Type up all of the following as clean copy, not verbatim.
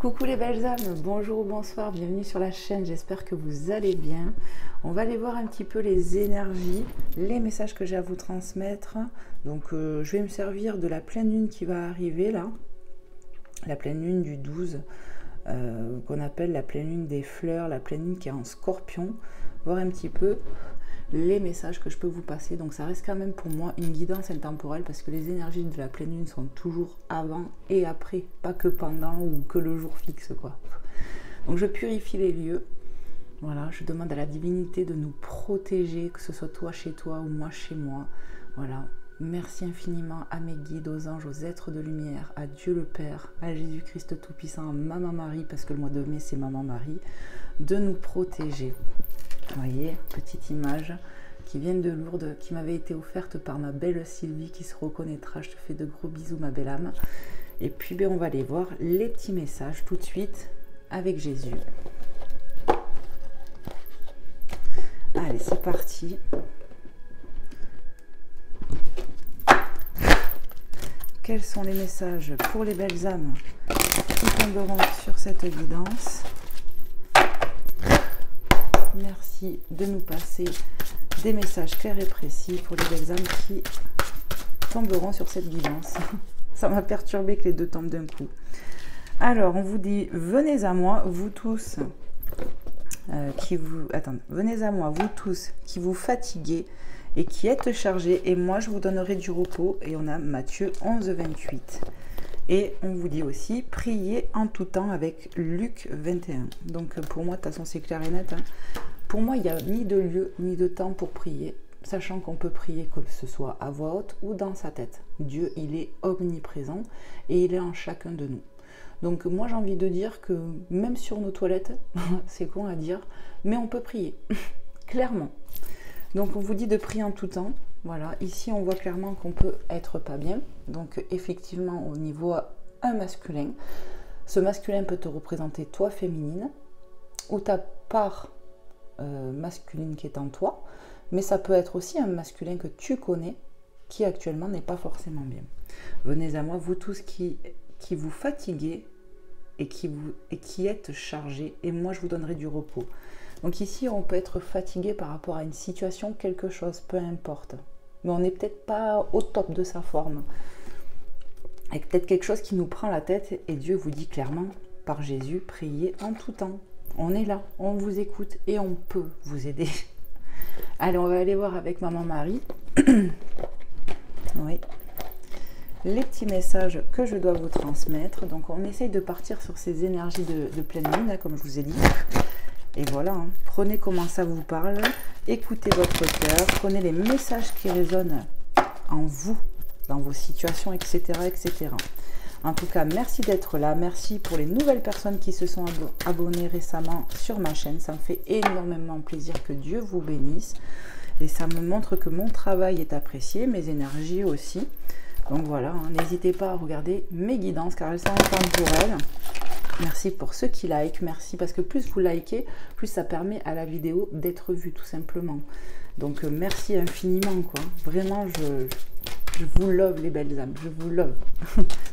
Coucou les belles âmes, bonjour ou bonsoir, bienvenue sur la chaîne, j'espère que vous allez bien. On va aller voir un petit peu les énergies, les messages que j'ai à vous transmettre. Donc je vais me servir de la pleine lune qui va arriver là, la pleine lune du 12, qu'on appelle la pleine lune des fleurs, la pleine lune qui est en scorpion, voir un petit peu les messages que je peux vous passer. Donc ça reste quand même pour moi une guidance intemporelle parce que les énergies de la pleine lune sont toujours avant et après, pas que pendant ou que le jour fixe quoi. Donc je purifie les lieux, voilà, je demande à la divinité de nous protéger, que ce soit toi chez toi ou moi chez moi, voilà. Merci infiniment à mes guides, aux anges, aux êtres de lumière, à Dieu le Père, à Jésus-Christ Tout-Puissant, à Maman Marie, parce que le mois de mai c'est Maman Marie, de nous protéger. Vous voyez, petite image qui vient de Lourdes, qui m'avait été offerte par ma belle Sylvie, qui se reconnaîtra. Je te fais de gros bisous, ma belle âme. Et puis, on va aller voir les petits messages tout de suite avec Jésus. Allez, c'est parti. Quels sont les messages pour les belles âmes qui tomberont sur cette guidance? Merci de nous passer des messages clairs et précis pour les belles âmes qui tomberont sur cette guidance. Ça m'a perturbé que les deux tombent d'un coup. Alors, on vous dit, venez à moi, vous tous, venez à moi, vous tous qui vous fatiguez et qui êtes chargés, et moi je vous donnerai du repos. Et on a Matthieu 11, 28. Et on vous dit aussi, priez en tout temps avec Luc 21. Donc pour moi, de toute façon, c'est clair et net. Hein. Pour moi, il n'y a ni de lieu, ni de temps pour prier, sachant qu'on peut prier comme ce soit à voix haute ou dans sa tête. Dieu, il est omniprésent et il est en chacun de nous. Donc moi, j'ai envie de dire que même sur nos toilettes, c'est con à dire, mais on peut prier, clairement. Donc on vous dit de prier en tout temps. Voilà, ici on voit clairement qu'on peut être pas bien. Donc effectivement au niveau un masculin, ce masculin peut te représenter toi féminine ou ta part masculine qui est en toi, mais ça peut être aussi un masculin que tu connais qui actuellement n'est pas forcément bien. Venez à moi, vous tous qui vous fatiguez et qui êtes chargés, et moi je vous donnerai du repos. Donc ici on peut être fatigué par rapport à une situation, quelque chose, peu importe. Mais on n'est peut-être pas au top de sa forme. Avec peut-être quelque chose qui nous prend la tête, et Dieu vous dit clairement, par Jésus, priez en tout temps. On est là, on vous écoute et on peut vous aider. Allez, on va aller voir avec Maman Marie. Oui. Les petits messages que je dois vous transmettre. Donc on essaye de partir sur ces énergies de pleine lune, hein, comme je vous ai dit. Et voilà, hein. Prenez comment ça vous parle, écoutez votre cœur, prenez les messages qui résonnent en vous, dans vos situations, etc., etc. En tout cas, merci d'être là, merci pour les nouvelles personnes qui se sont abonnées récemment sur ma chaîne, ça me fait énormément plaisir, que Dieu vous bénisse, et ça me montre que mon travail est apprécié, mes énergies aussi. Donc voilà, hein, n'hésitez pas à regarder mes guidances, car elles sont intemporelles. Merci pour ceux qui like, merci, parce que plus vous likez, plus ça permet à la vidéo d'être vue, tout simplement. Donc merci infiniment, quoi. Vraiment, je vous love les belles âmes, je vous love.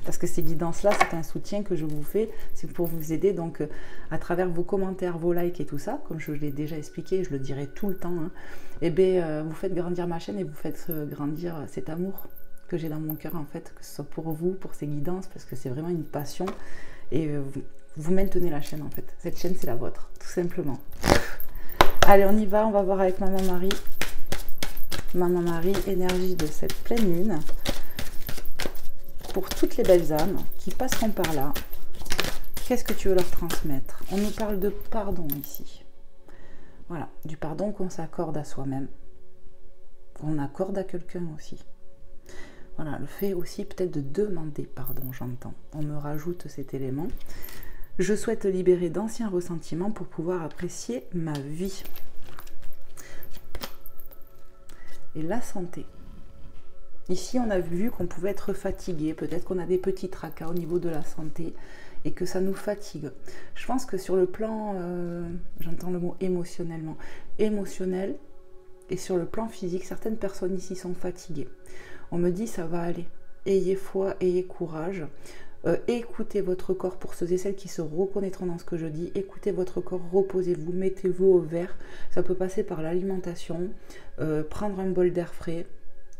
Parce que ces guidances-là, c'est un soutien que je vous fais, c'est pour vous aider, donc à travers vos commentaires, vos likes et tout ça, comme je l'ai déjà expliqué, je le dirai tout le temps, hein, et bien vous faites grandir ma chaîne et vous faites grandir cet amour que j'ai dans mon cœur, en fait, que ce soit pour vous, pour ces guidances, parce que c'est vraiment une passion. Et vous maintenez la chaîne, en fait. Cette chaîne, c'est la vôtre, tout simplement. Allez, on y va. On va voir avec Maman Marie. Maman Marie, énergie de cette pleine lune. Pour toutes les belles âmes qui passeront par là, qu'est-ce que tu veux leur transmettre? On nous parle de pardon ici. Voilà, du pardon qu'on s'accorde à soi-même. Qu'on accorde à quelqu'un aussi. Voilà, le fait aussi peut-être de demander pardon, j'entends. On me rajoute cet élément. Je souhaite libérer d'anciens ressentiments pour pouvoir apprécier ma vie. Et la santé. Ici, on a vu qu'on pouvait être fatigué. Peut-être qu'on a des petits tracas au niveau de la santé et que ça nous fatigue. Je pense que sur le plan, j'entends le mot émotionnellement, émotionnel, et sur le plan physique, certaines personnes ici sont fatiguées. On me dit ça va aller, ayez foi, ayez courage, Écoutez votre corps pour ceux et celles qui se reconnaîtront dans ce que je dis. Écoutez votre corps, reposez-vous, mettez-vous au vert. Ça peut passer par l'alimentation, prendre un bol d'air frais.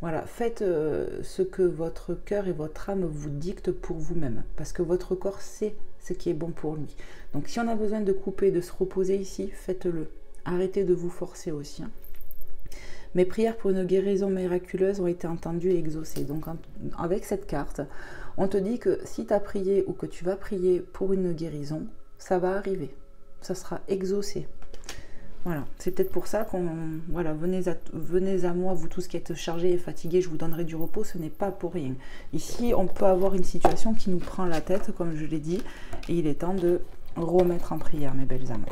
Voilà, faites ce que votre cœur et votre âme vous dictent pour vous-même. Parce que votre corps sait ce qui est bon pour lui. Donc si on a besoin de couper, de se reposer ici, faites-le. Arrêtez de vous forcer aussi. Hein. Mes prières pour une guérison miraculeuse ont été entendues et exaucées. Donc avec cette carte, on te dit que si tu as prié ou que tu vas prier pour une guérison, ça va arriver. Ça sera exaucé. Voilà, c'est peut-être pour ça qu'on... Voilà, venez à moi, vous tous qui êtes chargés et fatigués, je vous donnerai du repos, ce n'est pas pour rien. Ici, on peut avoir une situation qui nous prend la tête, comme je l'ai dit, et il est temps de remettre en prière, mes belles âmes.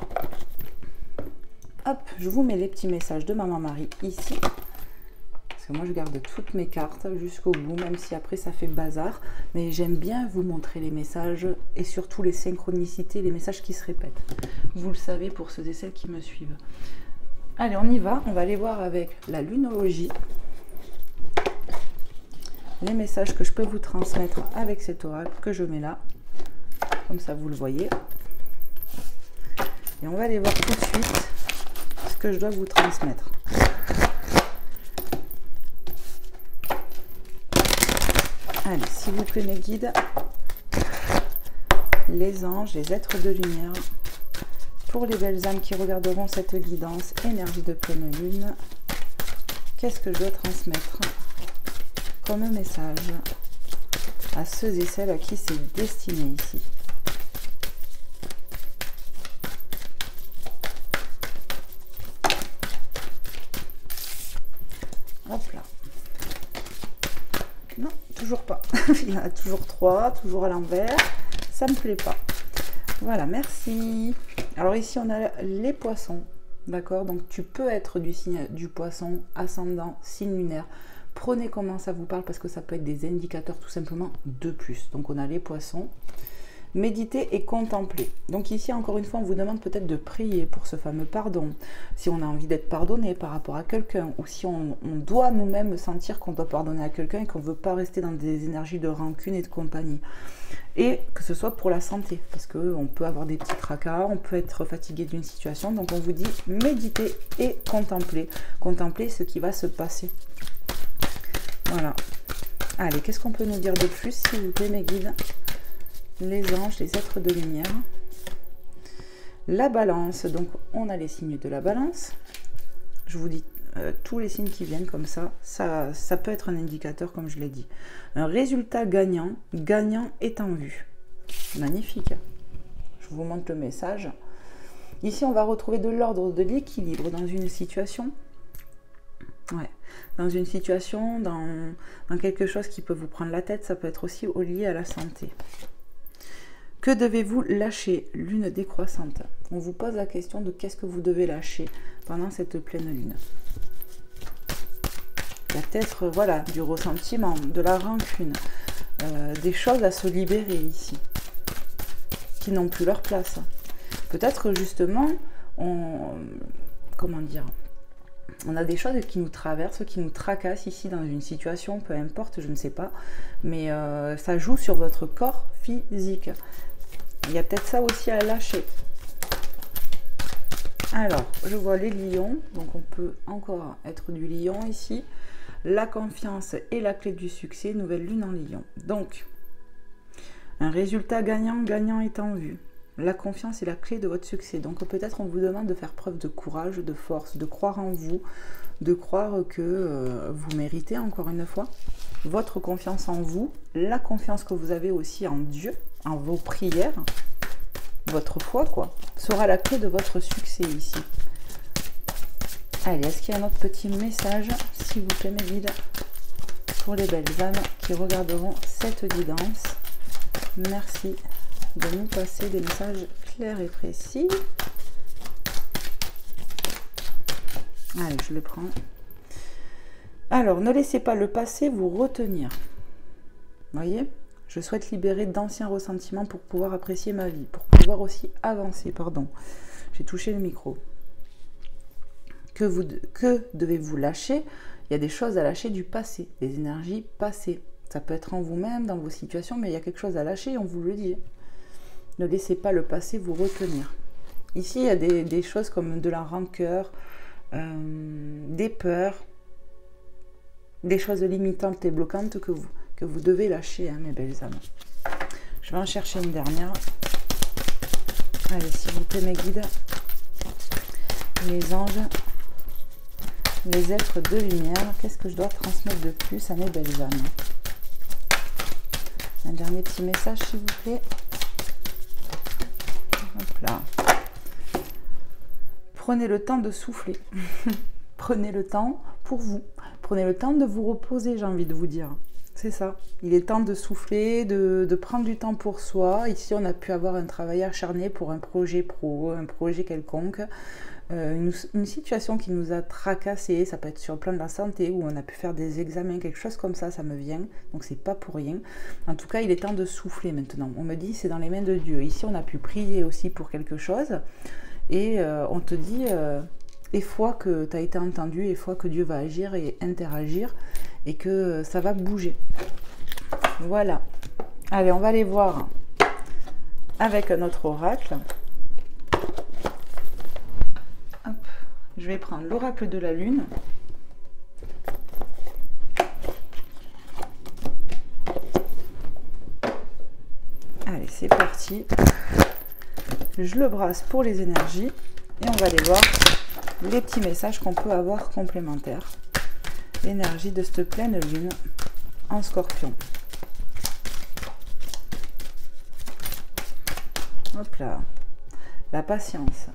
Hop, je vous mets les petits messages de Maman Marie ici. Parce que moi, je garde toutes mes cartes jusqu'au bout, même si après, ça fait bazar. Mais j'aime bien vous montrer les messages et surtout les synchronicités, les messages qui se répètent. Vous le savez pour ceux et celles qui me suivent. Allez, on y va. On va aller voir avec la lunologie les messages que je peux vous transmettre avec cet oracle que je mets là. Comme ça, vous le voyez. Et on va aller voir tout de suite ce que je dois vous transmettre. Allez, s'il vous plaît, mes guides, les anges, les êtres de lumière, pour les belles âmes qui regarderont cette guidance, énergie de pleine lune, qu'est-ce que je dois transmettre comme message à ceux et celles à qui c'est destiné ici? Hop là. Non, toujours pas. Il y en a toujours 3, toujours à l'envers. Ça me plaît pas. Voilà, merci. Alors ici, on a les poissons. D'accord? Donc tu peux être du signe du poisson, ascendant, signe lunaire. Prenez comment ça vous parle parce que ça peut être des indicateurs tout simplement de plus. Donc on a les poissons. Méditer et contempler. Donc ici, encore une fois, on vous demande peut-être de prier pour ce fameux pardon. Si on a envie d'être pardonné par rapport à quelqu'un, ou si on doit nous-mêmes sentir qu'on doit pardonner à quelqu'un et qu'on ne veut pas rester dans des énergies de rancune et de compagnie. Et que ce soit pour la santé, parce qu'on peut avoir des petits tracas, on peut être fatigué d'une situation. Donc on vous dit méditer et contempler. Contempler ce qui va se passer. Voilà. Allez, qu'est-ce qu'on peut nous dire de plus, s'il vous plaît, mes guides? Les anges, les êtres de lumière. La balance, donc on a les signes de la balance. Je vous dis tous les signes qui viennent comme ça. Ça peut être un indicateur, comme je l'ai dit. Un résultat gagnant, gagnant est en vue. Magnifique. Je vous montre le message. Ici, on va retrouver de l'ordre, de l'équilibre dans une situation. Ouais, dans une situation, dans quelque chose qui peut vous prendre la tête. Ça peut être aussi lié à la santé. Que devez-vous lâcher, lune décroissante? On vous pose la question de qu'est-ce que vous devez lâcher pendant cette pleine lune. Il y a peut-être voilà, du ressentiment, de la rancune, des choses à se libérer ici, qui n'ont plus leur place. Peut-être justement, comment dire, on a des choses qui nous traversent, qui nous tracassent ici dans une situation, peu importe, je ne sais pas, mais ça joue sur votre corps physique. Il y a peut-être ça aussi à lâcher. Alors, je vois les lions, donc on peut encore être du lion ici. La confiance est la clé du succès, nouvelle lune en lion. Donc, un résultat gagnant, gagnant est en vue. La confiance est la clé de votre succès. Donc peut-être on vous demande de faire preuve de courage, de force, de croire en vous, de croire que vous méritez, encore une fois, votre confiance en vous, la confiance que vous avez aussi en Dieu, en vos prières, votre foi, quoi, sera la clé de votre succès ici. Allez, est-ce qu'il y a un autre petit message, s'il vous plaît, mes guides, pour les belles âmes qui regarderont cette guidance? Merci de nous passer des messages clairs et précis. Allez, je le prends. Alors, ne laissez pas le passé vous retenir. Voyez, je souhaite libérer d'anciens ressentiments pour pouvoir apprécier ma vie, pour pouvoir aussi avancer, pardon. J'ai touché le micro. Que devez-vous lâcher? Il y a des choses à lâcher du passé, des énergies passées. Ça peut être en vous-même, dans vos situations, mais il y a quelque chose à lâcher, on vous le dit. Ne laissez pas le passé vous retenir. Ici, il y a des choses comme de la rancœur, des peurs, des choses limitantes et bloquantes que vous devez lâcher, hein, mes belles âmes. Je vais en chercher une dernière. Allez, s'il vous plaît, mes guides, les anges, les êtres de lumière, qu'est-ce que je dois transmettre de plus à mes belles âmes? Un dernier petit message, s'il vous plaît. Hop là. Prenez le temps de souffler. Prenez le temps pour vous. Prenez le temps de vous reposer, j'ai envie de vous dire. C'est ça. Il est temps de souffler, de prendre du temps pour soi. Ici, on a pu avoir un travail acharné pour un projet pro, un projet quelconque. Une situation qui nous a tracassé, ça peut être sur le plan de la santé, où on a pu faire des examens, quelque chose comme ça me vient. Donc, c'est pas pour rien. En tout cas, il est temps de souffler maintenant. On me dit, c'est dans les mains de Dieu. Ici, on a pu prier aussi pour quelque chose. Et on te dit... et fois que tu as été entendu, et fois que Dieu va agir et interagir, et que ça va bouger. Voilà. Allez, on va aller voir avec notre oracle. Hop. Je vais prendre l'oracle de la lune. Allez, c'est parti. Je le brasse pour les énergies, et on va aller voir les petits messages qu'on peut avoir complémentaires. L'énergie de cette pleine lune en Scorpion. Hop là. La patience.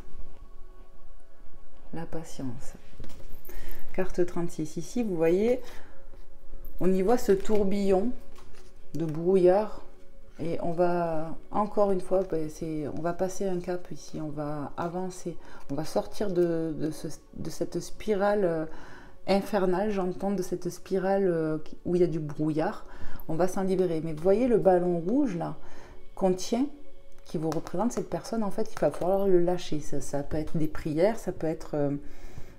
La patience. Carte 36. Ici, vous voyez, on y voit ce tourbillon de brouillard. Et on va, encore une fois, on va passer un cap ici, on va avancer, on va sortir de cette spirale infernale, j'entends, de cette spirale où il y a du brouillard, on va s'en libérer. Mais vous voyez le ballon rouge là, qu'on tient, qui vous représente cette personne, en fait, il va falloir le lâcher. Ça peut être des prières, ça peut être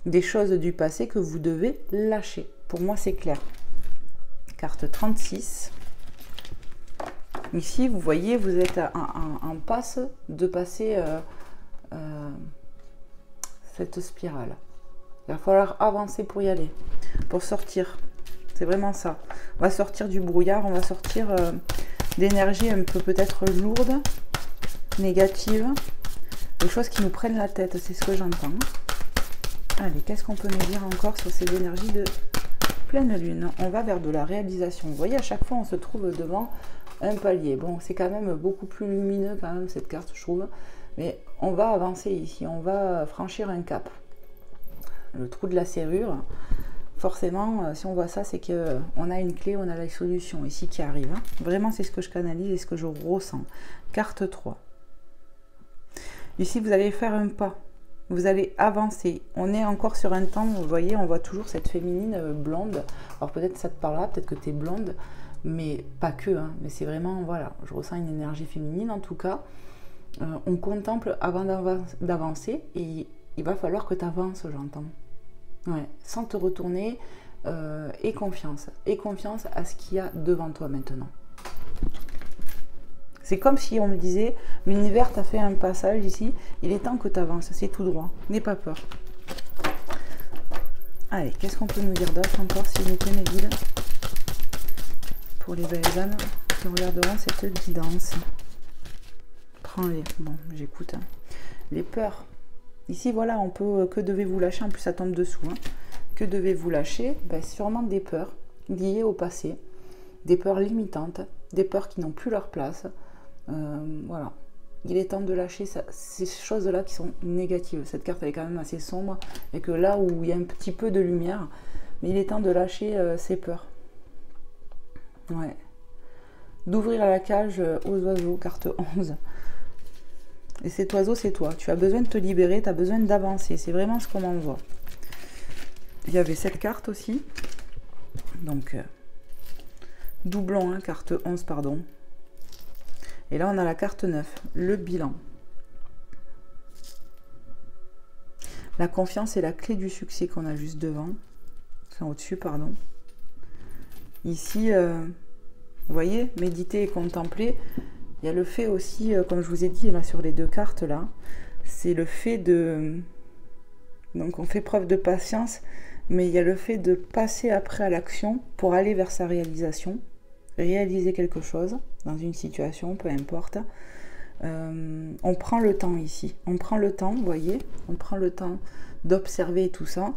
des choses du passé que vous devez lâcher. Pour moi, c'est clair. Carte 36. Ici, vous voyez, vous êtes en passe de passer cette spirale. Il va falloir avancer pour y aller, pour sortir. C'est vraiment ça. On va sortir du brouillard, on va sortir d'énergie un peu peut-être lourde, négative, des choses qui nous prennent la tête, c'est ce que j'entends. Allez, qu'est-ce qu'on peut nous dire encore sur ces énergies de pleine lune? On va vers de la réalisation. Vous voyez, à chaque fois, on se trouve devant un palier. Bon, c'est quand même beaucoup plus lumineux quand même cette carte, je trouve. Mais on va avancer ici, on va franchir un cap. Le trou de la serrure, forcément, si on voit ça, c'est qu'on a une clé, on a la solution ici qui arrive. Hein. Vraiment, c'est ce que je canalise et ce que je ressens. Carte 3. Ici, vous allez faire un pas. Vous allez avancer. On est encore sur un temps, vous voyez, on voit toujours cette féminine blonde. Alors peut-être ça te parlera, peut-être que tu es blonde. Mais pas que, hein, mais c'est vraiment, voilà, je ressens une énergie féminine en tout cas. On contemple avant d'avancer et il va falloir que tu avances, j'entends. Ouais, sans te retourner et confiance à ce qu'il y a devant toi maintenant. C'est comme si on me disait, l'univers t'a fait un passage ici, il est temps que tu avances, c'est tout droit, n'aie pas peur. Allez, qu'est-ce qu'on peut nous dire d'autre encore, s'il vous plaît, mes guides? Pour les belles âmes qui regarderont cette guidance. Prends-les. Bon, j'écoute. Hein. Les peurs. Ici, voilà, on peut... Que devez-vous lâcher? En plus, ça tombe dessous. Hein. Que devez-vous lâcher? Ben, sûrement des peurs liées au passé. Des peurs limitantes. Des peurs qui n'ont plus leur place. Voilà. Il est temps de lâcher ces choses-là qui sont négatives. Cette carte, elle est quand même assez sombre. Et que là où il y a un petit peu de lumière, mais il est temps de lâcher ces peurs. Ouais. D'ouvrir la cage aux oiseaux, carte 11. Et cet oiseau, c'est toi. Tu as besoin de te libérer, tu as besoin d'avancer. C'est vraiment ce qu'on m'envoie. Il y avait cette carte aussi. Donc, doublon, hein, carte 11, pardon. Et là, on a la carte 9, le bilan. La confiance est la clé du succès qu'on a juste devant. Enfin, au-dessus, pardon. Ici, Vous voyez, méditer et contempler. Il y a le fait aussi, comme je vous ai dit là sur les deux cartes là, c'est le fait de... Donc on fait preuve de patience, mais il y a le fait de passer après à l'action pour aller vers sa réalisation, réaliser quelque chose dans une situation, peu importe. On prend le temps ici, on prend le temps, vous voyez, on prend le temps d'observer tout ça,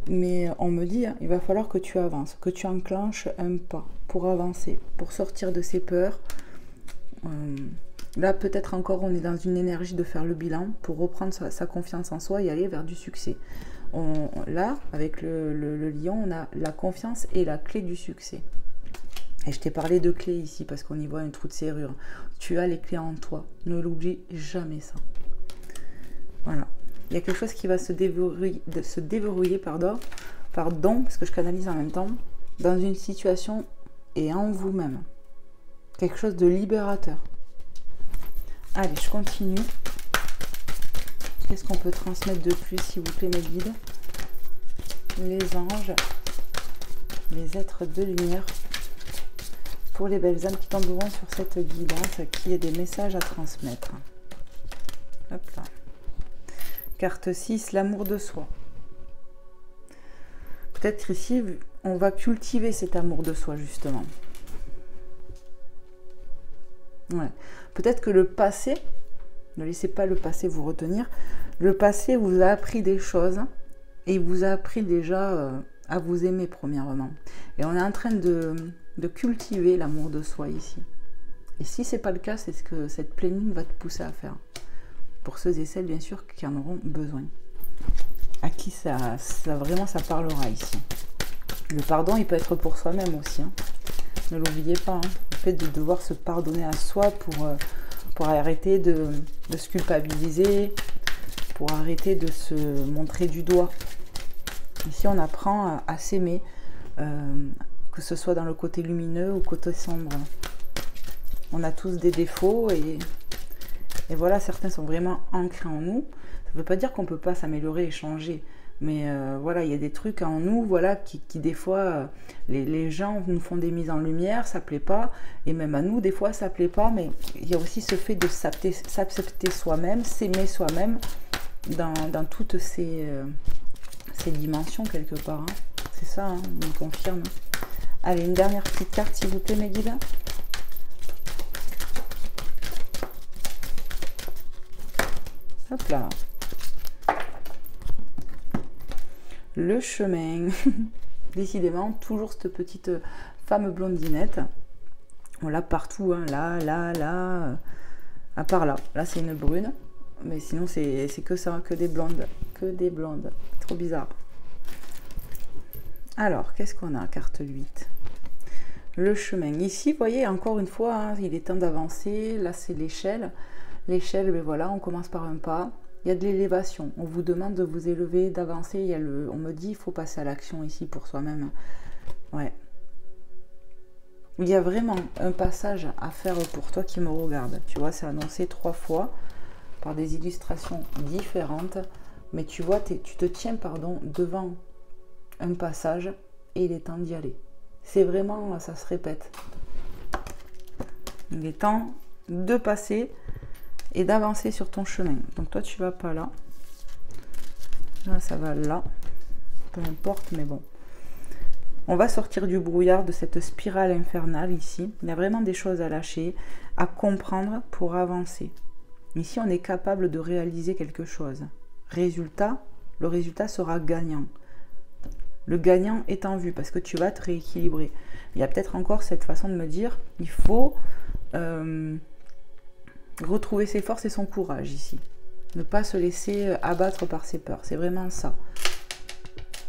mais on me dit, il va falloir que tu avances, que tu enclenches un pas pour avancer, pour sortir de ces peurs. Là, peut-être encore, on est dans une énergie de faire le bilan pour reprendre sa confiance en soi et aller vers du succès. Là, avec le lion, on a la confiance et la clé du succès. Et je t'ai parlé de clés ici parce qu'on y voit un trou de serrure. Tu as les clés en toi. Ne l'oublie jamais ça. Voilà. Il y a quelque chose qui va se déverrouiller, pardon, parce que je canalise en même temps, dans une situation et en vous-même. Quelque chose de libérateur. Allez, je continue. Qu'est-ce qu'on peut transmettre de plus, s'il vous plaît, mes guides? Les anges, les êtres de lumière, pour les belles âmes qui tomberont sur cette guidance, qui est des messages à transmettre. Hop là. Carte 6, l'amour de soi. Peut-être ici, on va cultiver cet amour de soi, justement. Ouais. Peut-être que le passé, ne laissez pas le passé vous retenir, le passé vous a appris des choses et il vous a appris déjà à vous aimer premièrement. Et on est en train de cultiver l'amour de soi ici. Et si ce n'est pas le cas, c'est ce que cette pleine lune va te pousser à faire. Pour ceux et celles, bien sûr, qui en auront besoin. À qui ça parlera ici. Le pardon, il peut être pour soi-même aussi. Hein. Ne l'oubliez pas. Hein. Le fait de devoir se pardonner à soi pour arrêter de se culpabiliser, pour arrêter de se montrer du doigt. Ici, on apprend à s'aimer, que ce soit dans le côté lumineux ou côté sombre. On a tous des défauts et voilà, certains sont vraiment ancrés en nous. Ça ne veut pas dire qu'on ne peut pas s'améliorer et changer. Mais voilà, il y a des trucs en nous, voilà, qui des fois, les gens nous font des mises en lumière, ça ne plaît pas. Et même à nous, des fois, ça ne plaît pas. Mais il y a aussi ce fait de s'accepter soi-même, s'aimer soi-même dans toutes ces dimensions, quelque part. Hein. C'est ça, hein, on me confirme. Allez, une dernière petite carte, s'il vous plaît, mes guides. Hop là. Le chemin. Décidément, toujours cette petite femme blondinette. On l'a partout, hein. Là. À part là. Là, c'est une brune. Mais sinon, c'est que ça, que des blondes. Que des blondes. Trop bizarre. Alors, qu'est-ce qu'on a? Carte 8. Le chemin. Ici, vous voyez, encore une fois, hein, il est temps d'avancer. Là, c'est l'échelle. L'échelle, ben voilà, on commence par un pas. Il y a de l'élévation. On vous demande de vous élever, d'avancer. On me dit, il faut passer à l'action ici pour soi-même. Ouais. Il y a vraiment un passage à faire pour toi qui me regarde. Tu vois, c'est annoncé 3 fois par des illustrations différentes. Mais tu vois, tu te tiens, devant un passage et il est temps d'y aller. C'est vraiment, ça se répète. Il est temps de passer et d'avancer sur ton chemin. Donc toi, tu vas pas là. Là, ça va là. Peu importe, mais bon. On va sortir du brouillard, de cette spirale infernale ici. Il y a vraiment des choses à lâcher, à comprendre pour avancer. Ici, on est capable de réaliser quelque chose. Résultat, le résultat sera gagnant. Le gagnant est en vue parce que tu vas te rééquilibrer. Il y a peut-être encore cette façon de me dire, il faut retrouver ses forces et son courage ici. Ne pas se laisser abattre par ses peurs. C'est vraiment ça.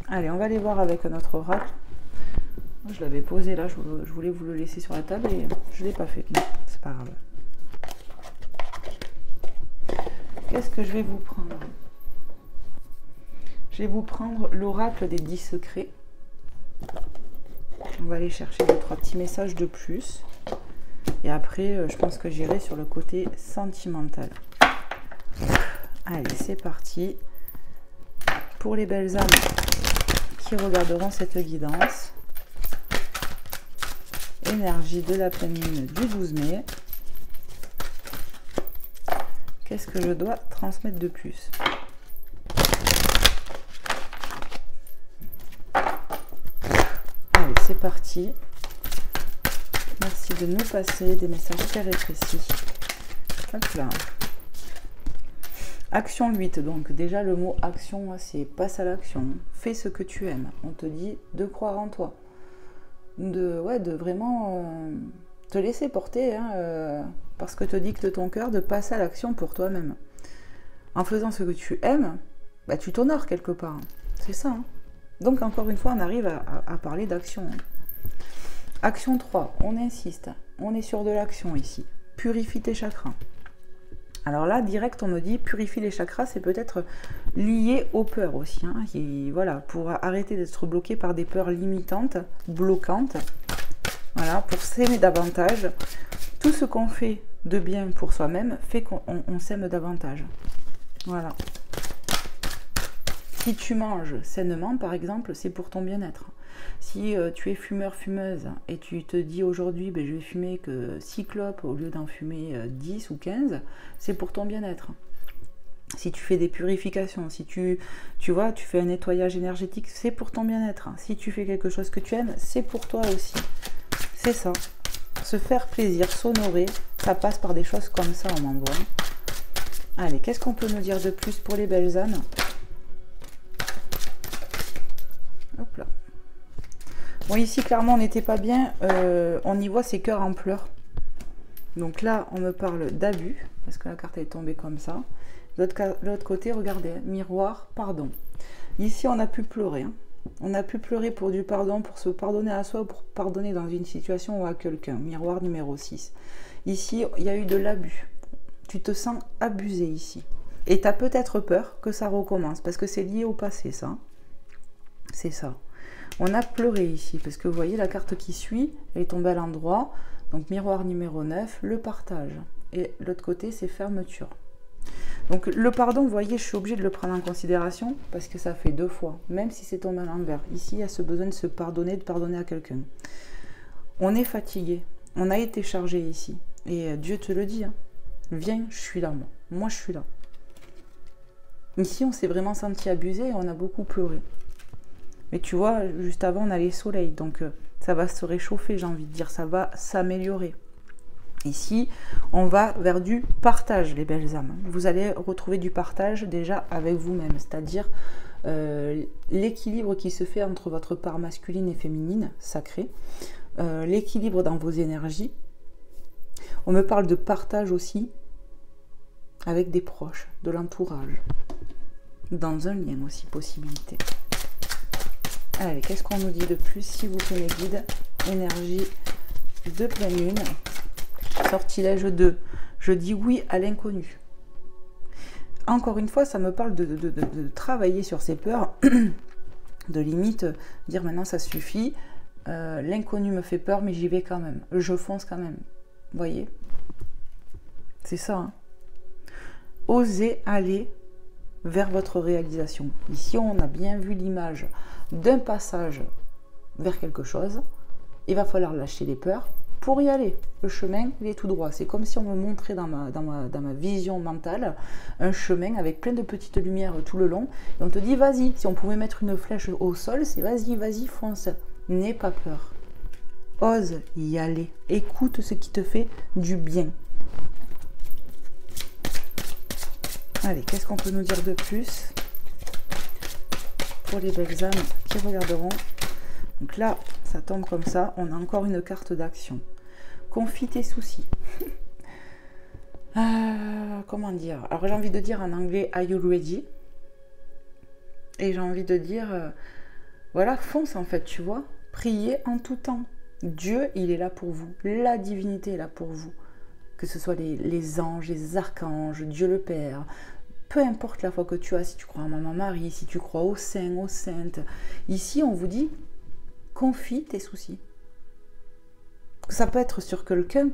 Allez, on va aller voir avec notre oracle. Je l'avais posé là, je voulais vous le laisser sur la table et je ne l'ai pas fait. Non, c'est pas grave. Qu'est-ce que je vais vous prendre? Je vais vous prendre l'oracle des 10 secrets. On va aller chercher 2-3 petits messages de plus. Et après, je pense que j'irai sur le côté sentimental. Allez, c'est parti. Pour les belles âmes qui regarderont cette guidance. énergie de la pleine lune du 12 mai. Qu'est-ce que je dois transmettre de plus? Allez, c'est parti. Merci de nous passer des messages clairs et précis. Hop là. Action 8, donc déjà le mot action, c'est passe à l'action, fais ce que tu aimes. On te dit de croire en toi, de vraiment te laisser porter parce que te dicte ton cœur, de passer à l'action pour toi-même. En faisant ce que tu aimes, bah, tu t'honores quelque part, c'est ça. Hein. Donc encore une fois, on arrive à parler d'action. Action 3, on insiste, on est sur de l'action ici. Purifie tes chakras. Alors là, direct, on me dit purifie les chakras, c'est peut-être lié aux peurs aussi. Hein, et voilà, pour arrêter d'être bloqué par des peurs limitantes, bloquantes. Voilà, pour s'aimer davantage. Tout ce qu'on fait de bien pour soi-même fait qu'on s'aime davantage. Voilà. Si tu manges sainement, par exemple, c'est pour ton bien-être. Si tu es fumeur, fumeuse, et tu te dis aujourd'hui, ben, je vais fumer que 6 clopes au lieu d'en fumer 10 ou 15, c'est pour ton bien-être. Si tu fais des purifications, si tu vois, tu fais un nettoyage énergétique, c'est pour ton bien-être. Si tu fais quelque chose que tu aimes, c'est pour toi aussi. C'est ça. Se faire plaisir, s'honorer, ça passe par des choses comme ça, on m'envoie. Allez, qu'est-ce qu'on peut nous dire de plus pour les belles âmes? Hop là. Bon, ici, clairement, on n'était pas bien. On y voit ces cœurs en pleurs. Donc là, on me parle d'abus, parce que la carte est tombée comme ça. De l'autre côté, regardez, miroir, pardon. Ici, on a pu pleurer. Hein. On a pu pleurer pour du pardon, pour se pardonner à soi, ou pour pardonner dans une situation ou à quelqu'un. Miroir numéro 6. Ici, il y a eu de l'abus. Tu te sens abusé ici. Et tu as peut-être peur que ça recommence, parce que c'est lié au passé, ça. C'est ça. On a pleuré ici, parce que vous voyez la carte qui suit, elle est tombée à l'endroit. Donc miroir numéro 9, le partage. Et l'autre côté, c'est fermeture. Donc le pardon, vous voyez, je suis obligée de le prendre en considération, parce que ça fait 2 fois, même si c'est tombé à l'envers. Ici, il y a ce besoin de se pardonner, de pardonner à quelqu'un. On est fatigué, on a été chargé ici. Et Dieu te le dit, hein. Viens, je suis là, moi. Moi, je suis là. Ici, on s'est vraiment senti abusé et on a beaucoup pleuré. Mais tu vois, juste avant, on a les soleils, donc ça va se réchauffer, j'ai envie de dire, ça va s'améliorer. Ici, on va vers du partage, les belles âmes. Vous allez retrouver du partage déjà avec vous-même, c'est-à-dire l'équilibre qui se fait entre votre part masculine et féminine, sacrée, l'équilibre dans vos énergies. On me parle de partage aussi avec des proches, de l'entourage, dans un lien aussi, possibilité. Allez, qu'est-ce qu'on nous dit de plus, s'il vous plaît, mes guides? Énergie de pleine lune. Sortilège 2. Je dis oui à l'inconnu. Encore une fois, ça me parle de travailler sur ces peurs, de limite, dire maintenant ça suffit, l'inconnu me fait peur, mais j'y vais quand même, je fonce quand même. Vous voyez? C'est ça. Hein. Osez aller vers votre réalisation. Ici, on a bien vu l'image d'un passage vers quelque chose. Il va falloir lâcher les peurs pour y aller. Le chemin, il est tout droit. C'est comme si on me montrait dans ma vision mentale un chemin avec plein de petites lumières tout le long. Et on te dit, vas-y. Si on pouvait mettre une flèche au sol, c'est vas-y, vas-y, fonce. N'aie pas peur. Ose y aller. Écoute ce qui te fait du bien. Allez, qu'est-ce qu'on peut nous dire de plus pour les belles âmes qui regarderont? Donc là, ça tombe comme ça. On a encore une carte d'action. Confie tes soucis. Comment dire? Alors j'ai envie de dire en anglais, are you ready? Et j'ai envie de dire, voilà, fonce en fait, tu vois. Priez en tout temps. Dieu, il est là pour vous. La divinité est là pour vous. Que ce soit les anges, les archanges, Dieu le Père. Peu importe la foi que tu as, si tu crois en Maman Marie, si tu crois aux saints, aux saintes. Ici, on vous dit, confie tes soucis. Ça peut être sur quelqu'un,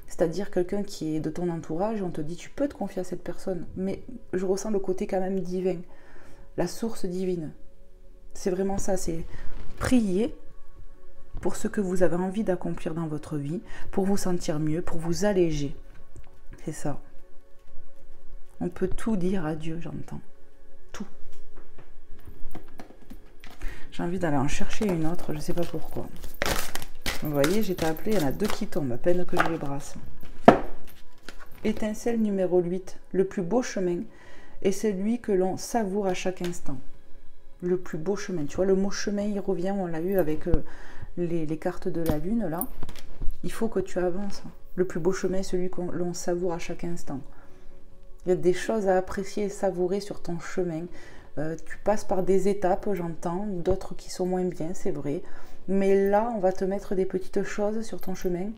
c'est-à-dire quelqu'un qui est de ton entourage, on te dit, tu peux te confier à cette personne. Mais je ressens le côté quand même divin, la source divine. C'est vraiment ça, c'est prier pour ce que vous avez envie d'accomplir dans votre vie, pour vous sentir mieux, pour vous alléger. C'est ça. On peut tout dire à Dieu, j'entends. Tout. J'ai envie d'aller en chercher une autre, je ne sais pas pourquoi. Vous voyez, j'étais appelée, il y en a 2 qui tombent, à peine que je les brasse. Étincelle numéro 8. Le plus beau chemin est celui que l'on savoure à chaque instant. Le plus beau chemin. Tu vois, le mot chemin, il revient, on l'a eu avec les cartes de la lune, là. Il faut que tu avances. Le plus beau chemin est celui que l'on savoure à chaque instant. Il y a des choses à apprécier et savourer sur ton chemin. Tu passes par des étapes, j'entends, d'autres qui sont moins bien, c'est vrai. Mais là, on va te mettre des petites choses sur ton chemin.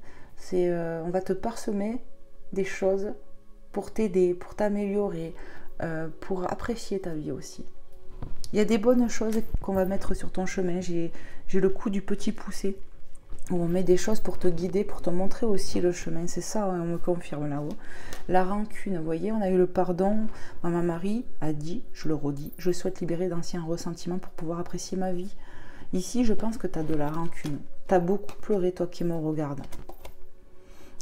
On va te parsemer des choses pour t'aider, pour t'améliorer, pour apprécier ta vie aussi. Il y a des bonnes choses qu'on va mettre sur ton chemin. J'ai le coup du petit poussé, où on met des choses pour te guider, pour te montrer aussi le chemin. C'est ça, on me confirme là-haut. La rancune, vous voyez, on a eu le pardon. Maman Marie a dit, je le redis, je souhaite libérer d'anciens ressentiments pour pouvoir apprécier ma vie. Ici, je pense que tu as de la rancune. Tu as beaucoup pleuré, toi qui me regardes.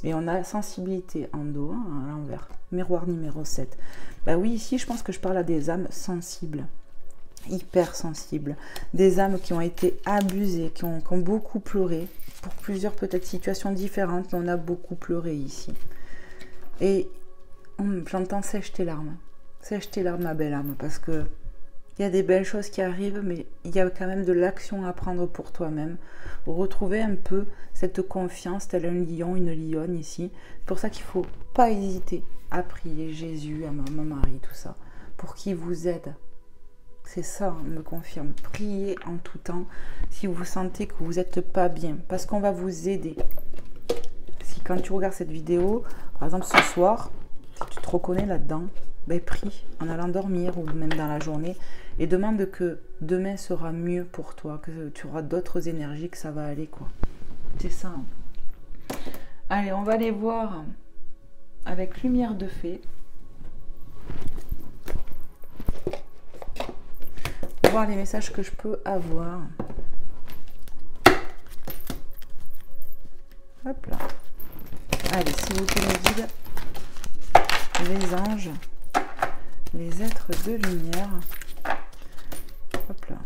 Et on a sensibilité en dos, hein, à l'envers. Miroir numéro 7. Bah oui, ici, je pense que je parle à des âmes sensibles. Hyper sensibles. Des âmes qui ont été abusées, qui ont beaucoup pleuré. Pour plusieurs peut-être situations différentes, mais on a beaucoup pleuré ici. Et j'entends sèche tes larmes. Sèche tes larmes, ma belle âme, parce que il y a des belles choses qui arrivent, mais il y a quand même de l'action à prendre pour toi-même. Retrouver un peu cette confiance, tel un lion, une lionne ici. C'est pour ça qu'il ne faut pas hésiter à prier Jésus, à Maman Marie, tout ça, pour qu'il vous aide. C'est ça, on me confirme. Priez en tout temps si vous sentez que vous n'êtes pas bien, parce qu'on va vous aider. Si quand tu regardes cette vidéo, par exemple ce soir, si tu te reconnais là-dedans, ben prie en allant dormir ou même dans la journée et demande que demain sera mieux pour toi, que tu auras d'autres énergies, que ça va aller, quoi. C'est ça. Allez, on va aller voir avec lumière de fée. Voir les messages que je peux avoir. Hop là. Allez, s'il vous plaît, mes guides, les anges, les êtres de lumière. Hop là.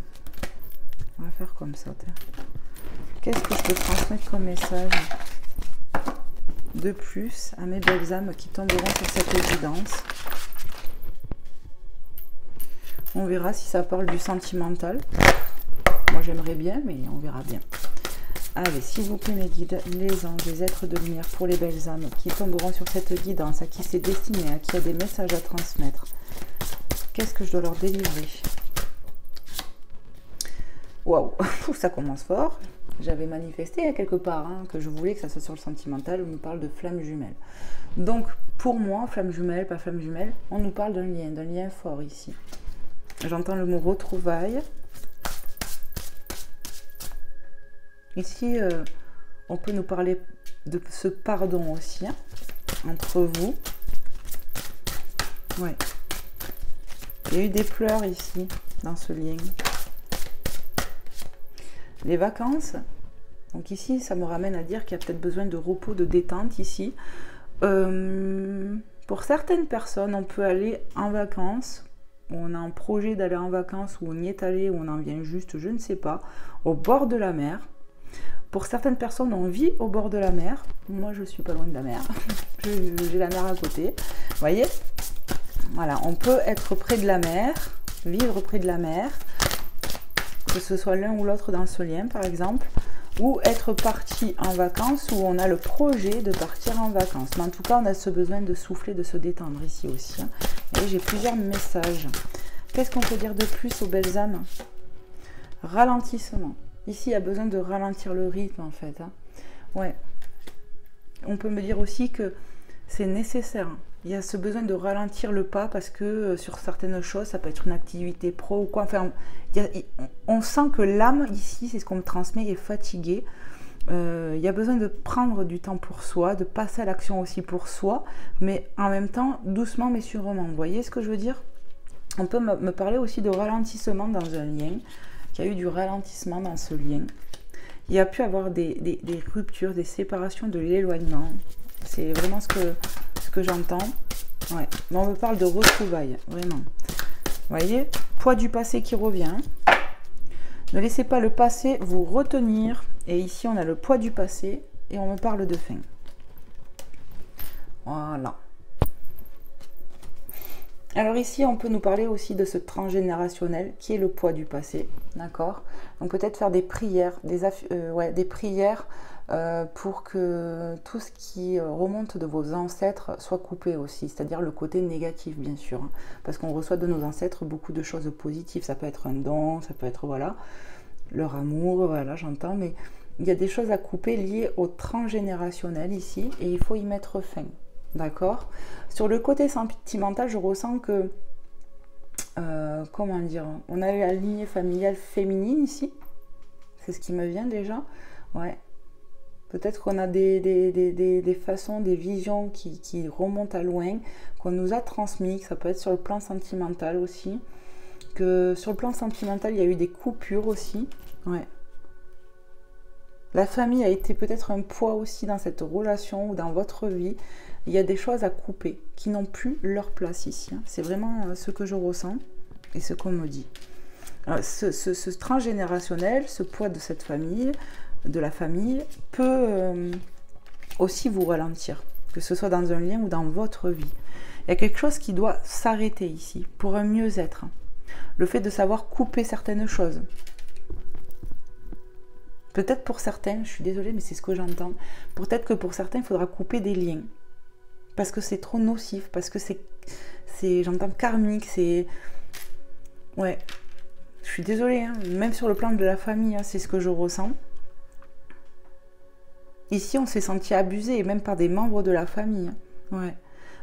On va faire comme ça. Qu'est-ce que je peux transmettre comme message de plus à mes belles âmes qui tomberont sur cette évidence? On verra si ça parle du sentimental. Moi, j'aimerais bien, mais on verra bien. Allez, s'il vous plaît, mes guides, les anges, les êtres de lumière pour les belles âmes qui tomberont sur cette guidance, à qui c'est destiné, à qui a des messages à transmettre. Qu'est-ce que je dois leur délivrer? Waouh, ça commence fort. J'avais manifesté quelque part que je voulais que ça soit sur le sentimental. On nous parle de flamme jumelle. Donc, pour moi, flamme jumelle, pas flamme jumelle, on nous parle d'un lien fort ici. J'entends le mot retrouvailles. Ici, on peut nous parler de ce pardon aussi, hein, entre vous. Ouais. Il y a eu des pleurs ici, dans ce lien. Les vacances. Donc ici, ça me ramène à dire qu'il y a peut-être besoin de repos, de détente ici. Pour certaines personnes, on peut aller en vacances. On a un projet d'aller en vacances, ou on y est allé, ou on en vient juste, je ne sais pas, au bord de la mer. Pour certaines personnes, on vit au bord de la mer. Moi, je ne suis pas loin de la mer. J'ai la mer à côté. Vous voyez? Voilà, on peut être près de la mer, vivre près de la mer, que ce soit l'un ou l'autre dans ce lien, par exemple, ou être parti en vacances, où on a le projet de partir en vacances. Mais en tout cas, on a ce besoin de souffler, de se détendre ici aussi. Et j'ai plusieurs messages. Qu'est-ce qu'on peut dire de plus aux belles âmes? Ralentissement. Ici, il y a besoin de ralentir le rythme, en fait. Ouais. On peut me dire aussi que c'est nécessaire. Il y a ce besoin de ralentir le pas parce que sur certaines choses, ça peut être une activité pro ou quoi. Enfin, on sent que l'âme, ici, c'est ce qu'on me transmet, est fatiguée. Il y a besoin de prendre du temps pour soi, de passer à l'action aussi pour soi, mais en même temps, doucement mais sûrement. Vous voyez ce que je veux dire? On peut me parler aussi de ralentissement dans un lien, qu'il y a eu du ralentissement dans ce lien. Il Il y a pu avoir des ruptures, des séparations, de l'éloignement. C'est vraiment ce que j'entends. Ouais. Mais on me parle de retrouvailles, vraiment. Vous voyez, poids du passé qui revient. Ne laissez pas le passé vous retenir. Et ici, on a le poids du passé et on me parle de fin. Voilà. Alors ici, on peut nous parler aussi de ce transgénérationnel qui est le poids du passé, d'accord? Donc peut-être faire des prières, des prières pour que tout ce qui remonte de vos ancêtres soit coupé aussi, c'est-à-dire le côté négatif bien sûr, hein, parce qu'on reçoit de nos ancêtres beaucoup de choses positives, ça peut être un don, ça peut être voilà, leur amour, voilà j'entends, mais il y a des choses à couper liées au transgénérationnel ici et il faut y mettre fin. D'accord. Sur le côté sentimental, je ressens que, comment dire, on a la lignée familiale féminine ici. C'est ce qui me vient déjà. Ouais. Peut-être qu'on a des façons, des visions qui remontent à loin, qu'on nous a transmis. Ça peut être sur le plan sentimental aussi. Que sur le plan sentimental, il y a eu des coupures aussi. Ouais. La famille a été peut-être un poids aussi dans cette relation ou dans votre vie. Il y a des choses à couper qui n'ont plus leur place ici. C'est vraiment ce que je ressens et ce qu'on me dit. Alors, ce transgénérationnel, ce poids de cette famille, de la famille, peut aussi vous ralentir, que ce soit dans un lien ou dans votre vie. Il y a quelque chose qui doit s'arrêter ici pour un mieux-être. Le fait de savoir couper certaines choses. Peut-être pour certains, je suis désolée, mais c'est ce que j'entends. Peut-être que pour certains, il faudra couper des liens. Parce que c'est trop nocif, parce que c'est j'entends karmique, c'est... Ouais, je suis désolée, hein, même sur le plan de la famille, hein, c'est ce que je ressens. Ici, on s'est senti abusé, et même par des membres de la famille. Hein. Ouais.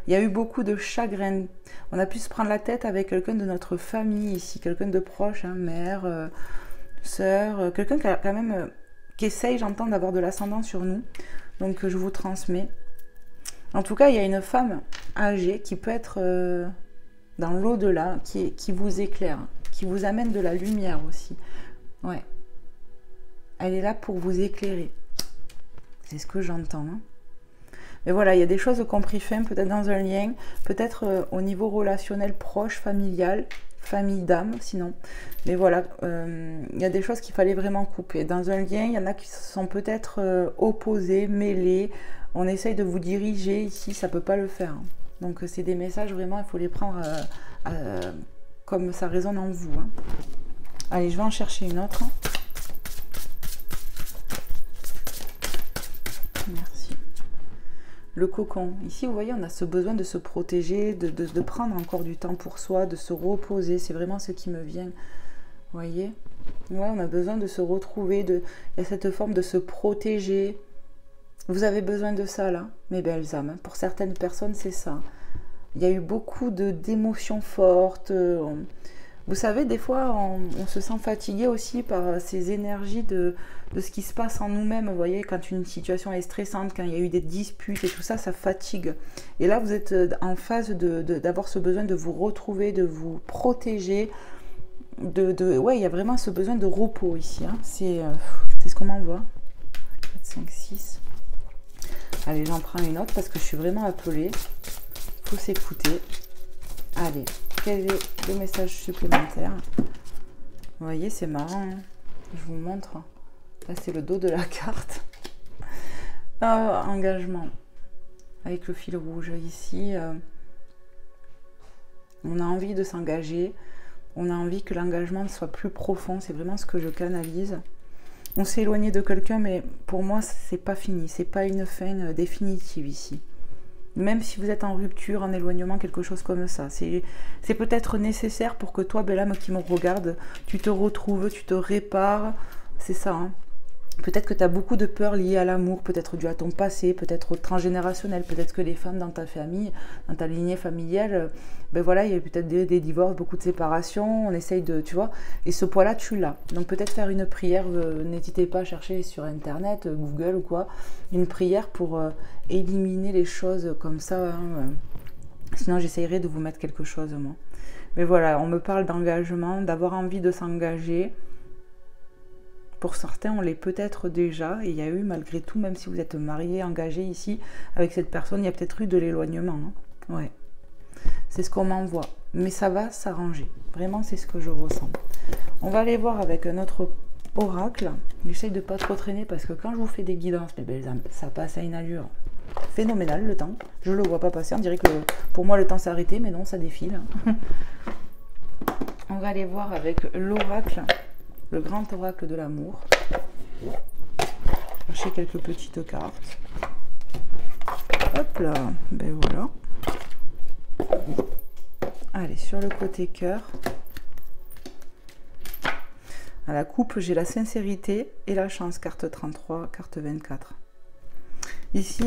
Il y a eu beaucoup de chagrin. On a pu se prendre la tête avec quelqu'un de notre famille ici, quelqu'un de proche, hein, mère, sœur, quelqu'un qui a quand même... qui essaye, j'entends, d'avoir de l'ascendant sur nous. Donc, je vous transmets. En tout cas, il y a une femme âgée qui peut être dans l'au-delà, qui vous éclaire, qui vous amène de la lumière aussi. Ouais. Elle est là pour vous éclairer. C'est ce que j'entends. Hein. Mais voilà, il y a des choses qui ont pris fin, peut-être dans un lien, peut-être au niveau relationnel proche, familial, famille d'âme, sinon. Mais voilà, il y a des choses qu'il fallait vraiment couper. Dans un lien, il y en a qui se sont peut-être opposés, mêlés. On essaye de vous diriger ici, ça ne peut pas le faire. Hein. Donc c'est des messages vraiment, il faut les prendre comme ça résonne en vous. Hein. Allez, je vais en chercher une autre. Merci. Le cocon. Ici, vous voyez, on a ce besoin de se protéger, de prendre encore du temps pour soi, de se reposer. C'est vraiment ce qui me vient. Vous voyez? Ouais, on a besoin de se retrouver. Il y a cette forme de se protéger. Vous avez besoin de ça, là, mes belles âmes. Pour certaines personnes, c'est ça. Il y a eu beaucoup d'émotions fortes. Vous savez, des fois, on se sent fatigué aussi par ces énergies de ce qui se passe en nous-mêmes. Vous voyez, quand une situation est stressante, quand il y a eu des disputes et tout ça, ça fatigue. Et là, vous êtes en phase d'avoir ce besoin de vous retrouver, de vous protéger. Ouais, il y a vraiment ce besoin de repos ici. Hein. C'est ce qu'on m'envoie. 4, 5, 6. Allez, j'en prends une autre parce que je suis vraiment appelée. Il faut s'écouter. Allez, quel est le message supplémentaire? Vous voyez, c'est marrant. Hein, je vous montre. Là, c'est le dos de la carte. Engagement. Avec le fil rouge. Ici, on a envie de s'engager. On a envie que l'engagement soit plus profond. C'est vraiment ce que je canalise. On s'est éloigné de quelqu'un, mais pour moi, c'est pas fini. C'est pas une fin définitive ici. Même si vous êtes en rupture, en éloignement, quelque chose comme ça. C'est peut-être nécessaire pour que toi, belle âme qui me regarde, tu te retrouves, tu te répares. C'est ça. Hein. Peut-être que tu as beaucoup de peurs liées à l'amour, peut-être dû à ton passé, peut-être au transgénérationnel, peut-être que les femmes dans ta famille, dans ta lignée familiale, ben voilà, il y a peut-être des divorces, beaucoup de séparations, on essaye de, tu vois, et ce poids-là, tu l'as. Donc peut-être faire une prière, n'hésitez pas à chercher sur Internet, Google ou quoi, une prière pour éliminer les choses comme ça. Hein, sinon, j'essayerai de vous mettre quelque chose, moi. Mais voilà, on me parle d'engagement, d'avoir envie de s'engager. Pour certains, on l'est peut-être déjà, et il y a eu malgré tout, même si vous êtes marié, engagé ici, avec cette personne, il y a peut-être eu de l'éloignement. Hein. Ouais. C'est ce qu'on m'envoie. Mais ça va s'arranger. Vraiment, c'est ce que je ressens. On va aller voir avec un autre oracle. J'essaye de ne pas trop traîner parce que quand je vous fais des guidances, mes belles âmes, ça passe à une allure phénoménale, le temps. Je ne le vois pas passer. On dirait que pour moi, le temps s'est arrêté, mais non, ça défile. On va aller voir avec l'oracle, le grand oracle de l'amour. Chercher quelques petites cartes. Hop là, ben voilà. Allez, sur le côté cœur. À la coupe, j'ai la sincérité et la chance, carte 33, carte 24. Ici,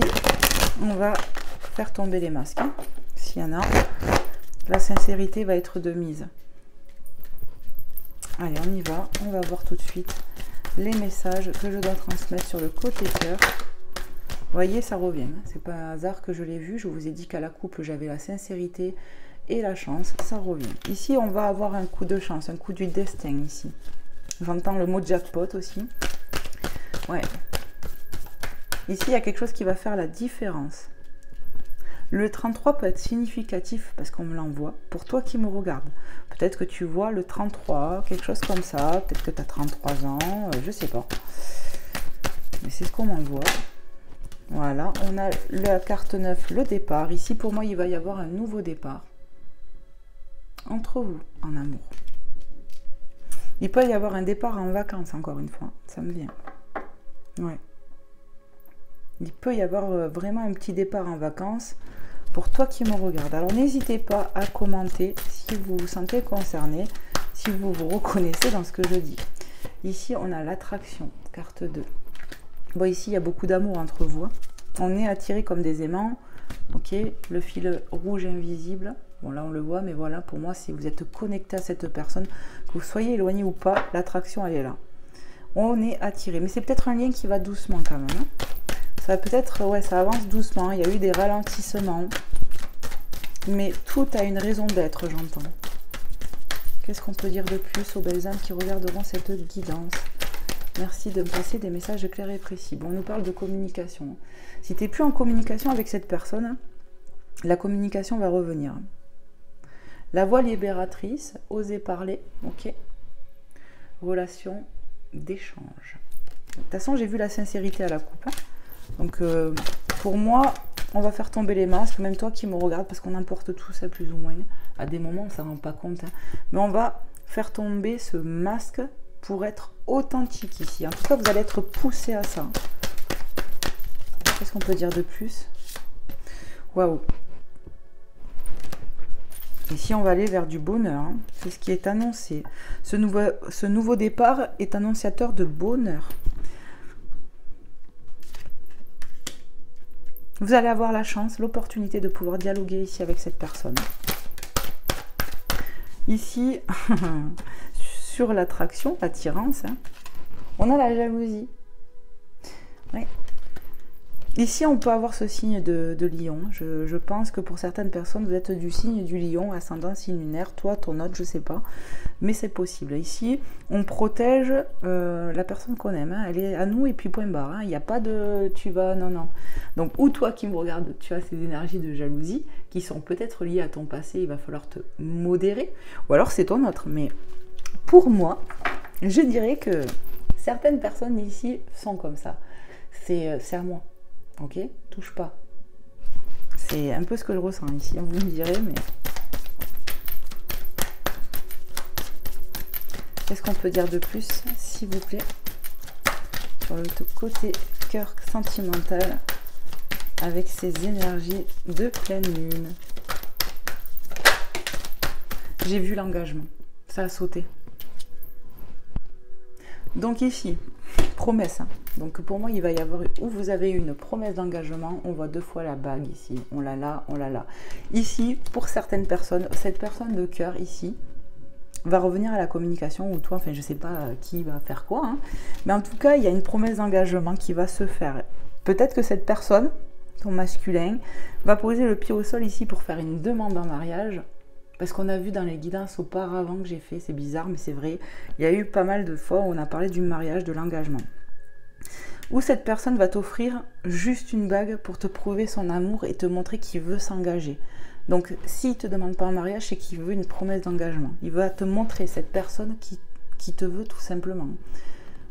on va faire tomber les masques. Hein. S'il y en a, la sincérité va être de mise. Allez, on y va. On va voir tout de suite les messages que je dois transmettre sur le côté cœur. Vous voyez, ça revient. Hein. C'est pas un hasard que je l'ai vu. Je vous ai dit qu'à la coupe, j'avais la sincérité et la chance. Ça revient. Ici, on va avoir un coup de chance, un coup du destin ici. J'entends le mot jackpot aussi. Ouais. Ici, il y a quelque chose qui va faire la différence. Le 33 peut être significatif parce qu'on me l'envoie. Pour toi qui me regarde, peut-être que tu vois le 33, quelque chose comme ça. Peut-être que tu as 33 ans, je sais pas. Mais c'est ce qu'on m'envoie. Voilà, on a la carte 9, le départ. Ici, pour moi, il va y avoir un nouveau départ. Entre vous, en amour. Il peut y avoir un départ en vacances, encore une fois. Ça me vient. Ouais. Il peut y avoir vraiment un petit départ en vacances pour toi qui me regarde. Alors, n'hésitez pas à commenter si vous vous sentez concerné, si vous vous reconnaissez dans ce que je dis. Ici, on a l'attraction, carte 2. Bon, ici, il y a beaucoup d'amour entre vous. Hein. On est attirés comme des aimants. Ok, le fil rouge invisible. Bon, là, on le voit, mais voilà, pour moi, si vous êtes connecté à cette personne, que vous soyez éloigné ou pas, l'attraction, elle est là. On est attiré. Mais c'est peut-être un lien qui va doucement quand même. Hein. Ça va peut-être, ouais, ça avance doucement. Il y a eu des ralentissements. Mais tout a une raison d'être, j'entends. Qu'est-ce qu'on peut dire de plus aux belles âmes qui regarderont cette guidance? Merci de me passer des messages clairs et précis. Bon, on nous parle de communication. Si tu n'es plus en communication avec cette personne, la communication va revenir. La voix libératrice, oser parler, ok. Relation d'échange. De toute façon, j'ai vu la sincérité à la coupe. Hein. Donc, pour moi, on va faire tomber les masques, même toi qui me regardes, parce qu'on emporte tout ça plus ou moins. À des moments, on ne s'en rend pas compte. Hein. Mais on va faire tomber ce masque pour être authentique ici. En tout cas, vous allez être poussé à ça. Qu'est-ce qu'on peut dire de plus? Waouh! Ici, on va aller vers du bonheur. Hein. C'est ce qui est annoncé. Ce nouveau départ est annonciateur de bonheur. Vous allez avoir la chance, l'opportunité de pouvoir dialoguer ici avec cette personne. Ici, sur l'attraction, l'attirance, hein, on a la jalousie. Ouais. Ici, on peut avoir ce signe de lion. Je pense que pour certaines personnes, vous êtes du signe du lion, ascendant signe lunaire, toi, ton autre, je ne sais pas. Mais c'est possible. Ici, on protège la personne qu'on aime. Hein. Elle est à nous et puis point barre. Hein. Il n'y a pas de tu vas, non, non. Donc, ou toi qui me regardes, tu as ces énergies de jalousie qui sont peut-être liées à ton passé, il va falloir te modérer. Ou alors, c'est ton autre. Mais pour moi, je dirais que certaines personnes ici sont comme ça. C'est à moi. Ok, touche pas. C'est un peu ce que je ressens ici, vous me direz, mais... Qu'est-ce qu'on peut dire de plus, s'il vous plaît? Sur le côté cœur sentimental, avec ces énergies de pleine lune. J'ai vu l'engagement, ça a sauté. Donc ici, promesse. Hein. Donc pour moi, il va y avoir, où vous avez une promesse d'engagement, on voit deux fois la bague ici. On l'a là, on l'a là. Ici, pour certaines personnes, cette personne de cœur ici va revenir à la communication ou toi, enfin je sais pas qui va faire quoi. Hein. Mais en tout cas, il y a une promesse d'engagement qui va se faire. Peut-être que cette personne, ton masculin, va poser le pied au sol ici pour faire une demande en mariage. Parce qu'on a vu dans les guidances auparavant que j'ai fait, c'est bizarre, mais c'est vrai, il y a eu pas mal de fois où on a parlé du mariage, de l'engagement. Où cette personne va t'offrir juste une bague pour te prouver son amour et te montrer qu'il veut s'engager. Donc, s'il ne te demande pas un mariage, c'est qu'il veut une promesse d'engagement. Il va te montrer cette personne qui te veut tout simplement.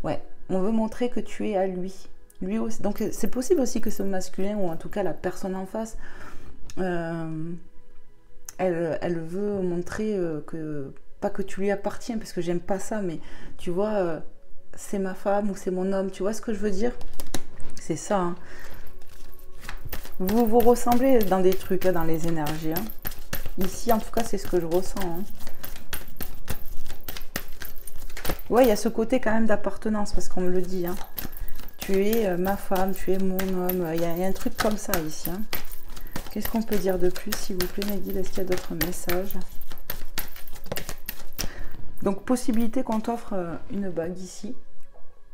Ouais, on veut montrer que tu es à lui. Lui aussi. Donc, c'est possible aussi que ce masculin, ou en tout cas la personne en face, elle veut montrer que, pas que tu lui appartiens, parce que j'aime pas ça, mais tu vois... c'est ma femme ou c'est mon homme, tu vois ce que je veux dire? C'est ça. Hein. Vous vous ressemblez dans des trucs, hein, dans les énergies. Hein. Ici, en tout cas, c'est ce que je ressens. Hein. Ouais, il y a ce côté quand même d'appartenance, parce qu'on me le dit. Hein. Tu es ma femme, tu es mon homme. Il y a un truc comme ça ici. Hein. Qu'est-ce qu'on peut dire de plus, s'il vous plaît, mes guides? Est-ce qu'il y a d'autres messages? Donc, possibilité qu'on t'offre une bague ici,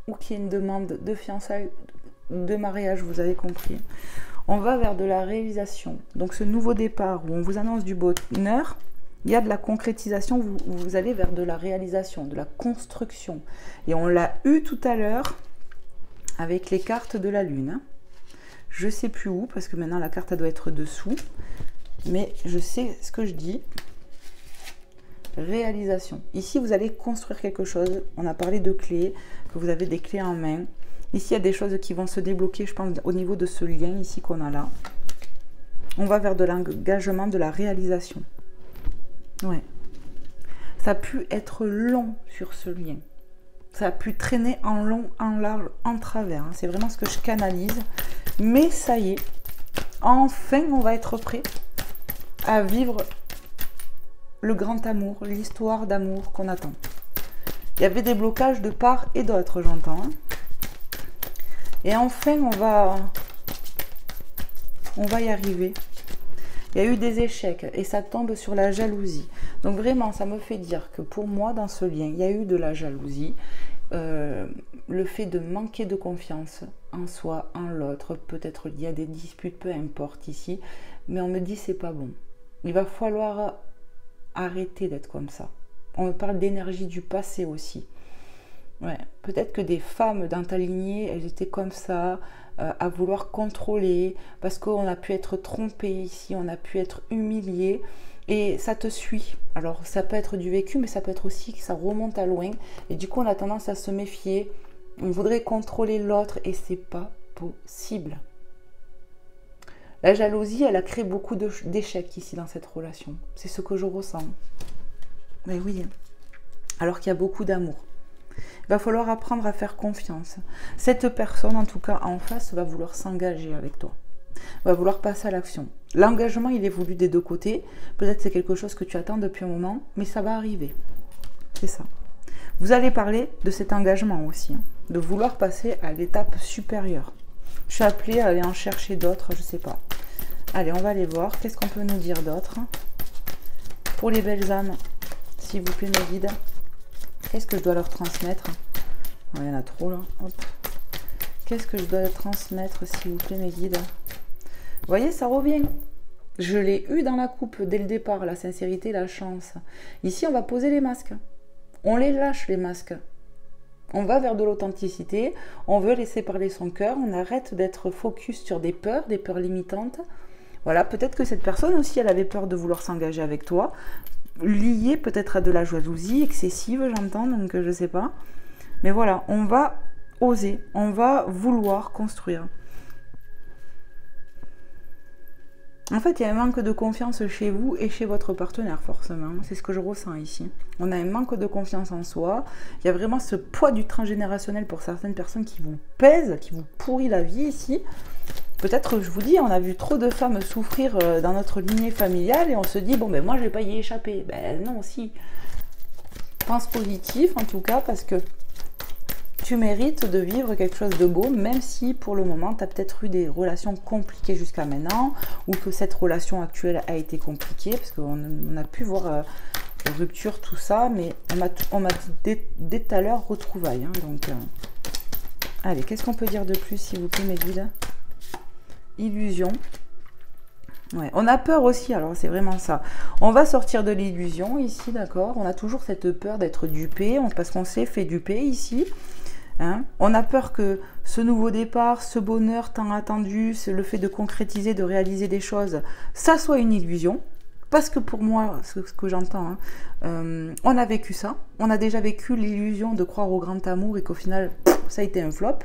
ou qu'il y ait une demande de fiançailles, de mariage, vous avez compris. On va vers de la réalisation. Donc, ce nouveau départ où on vous annonce du bonheur, il y a de la concrétisation, vous allez vers de la réalisation, de la construction. Et on l'a eu tout à l'heure avec les cartes de la Lune. Je ne sais plus où, parce que maintenant la carte elle doit être dessous, mais je sais ce que je dis. Réalisation. Ici, vous allez construire quelque chose. On a parlé de clés, que vous avez des clés en main. Ici, il y a des choses qui vont se débloquer, je pense, au niveau de ce lien ici qu'on a là. On va vers de l'engagement, de la réalisation. Ouais. Ça a pu être long sur ce lien. Ça a pu traîner en long, en large, en travers. Hein. C'est vraiment ce que je canalise. Mais ça y est, enfin, on va être prêt à vivre le grand amour, l'histoire d'amour qu'on attend. Il y avait des blocages de part et d'autre, j'entends. Hein. Et enfin, on va y arriver. Il y a eu des échecs et ça tombe sur la jalousie. Donc vraiment, ça me fait dire que pour moi, dans ce lien, il y a eu de la jalousie. Le fait de manquer de confiance en soi, en l'autre. Peut-être il y a des disputes, peu importe ici. Mais on me dit c'est pas bon. Il va falloir... arrêtez d'être comme ça. On me parle d'énergie du passé aussi. Ouais, peut-être que des femmes dans ta lignée, elles étaient comme ça, à vouloir contrôler, parce qu'on a pu être trompé ici, on a pu être humilié, et ça te suit. Alors, ça peut être du vécu, mais ça peut être aussi que ça remonte à loin, et du coup, on a tendance à se méfier. On voudrait contrôler l'autre, et c'est pas possible. La jalousie, elle a créé beaucoup d'échecs ici dans cette relation. C'est ce que je ressens. Mais oui, alors qu'il y a beaucoup d'amour. Il va falloir apprendre à faire confiance. Cette personne, en tout cas en face, va vouloir s'engager avec toi. Va vouloir passer à l'action. L'engagement, il évolue des deux côtés. Peut-être c'est quelque chose que tu attends depuis un moment, mais ça va arriver. C'est ça. Vous allez parler de cet engagement aussi, hein, de vouloir passer à l'étape supérieure. Je suis appelée à aller en chercher d'autres, je ne sais pas. Allez, on va aller voir. Qu'est-ce qu'on peut nous dire d'autre? Pour les belles âmes, s'il vous plaît, mes guides. Qu'est-ce que je dois leur transmettre? Il y en a trop, là. Hop. Qu'est-ce que je dois leur transmettre, s'il vous plaît, mes guides? Vous voyez, ça revient. Je l'ai eu dans la coupe dès le départ, la sincérité, la chance. Ici, on va poser les masques. On les lâche, les masques. On va vers de l'authenticité, on veut laisser parler son cœur, on arrête d'être focus sur des peurs limitantes. Voilà, peut-être que cette personne aussi, elle avait peur de vouloir s'engager avec toi, liée peut-être à de la jalousie excessive, j'entends, donc je ne sais pas. Mais voilà, on va oser, on va vouloir construire. En fait, il y a un manque de confiance chez vous et chez votre partenaire, forcément. C'est ce que je ressens ici. On a un manque de confiance en soi. Il y a vraiment ce poids du transgénérationnel pour certaines personnes qui vous pèsent, qui vous pourrit la vie ici. Peut-être, je vous dis, on a vu trop de femmes souffrir dans notre lignée familiale et on se dit, bon, ben moi, je vais pas y échapper. Ben non, si. Pense positif, en tout cas, parce que tu mérites de vivre quelque chose de beau, même si pour le moment, tu as peut-être eu des relations compliquées jusqu'à maintenant, ou que cette relation actuelle a été compliquée, parce qu'on a pu voir rupture, tout ça, mais on m'a dit dès tout à l'heure retrouvailles. Hein, donc, allez, qu'est-ce qu'on peut dire de plus, s'il vous plaît, mes guides? Illusion. Ouais, on a peur aussi, alors c'est vraiment ça. On va sortir de l'illusion ici, d'accord? On a toujours cette peur d'être dupé, parce qu'on s'est fait duper ici. Hein? On a peur que ce nouveau départ, ce bonheur tant attendu, le fait de concrétiser, de réaliser des choses, ça soit une illusion. Parce que pour moi, ce que j'entends, hein, on a vécu ça. On a déjà vécu l'illusion de croire au grand amour et qu'au final, ça a été un flop.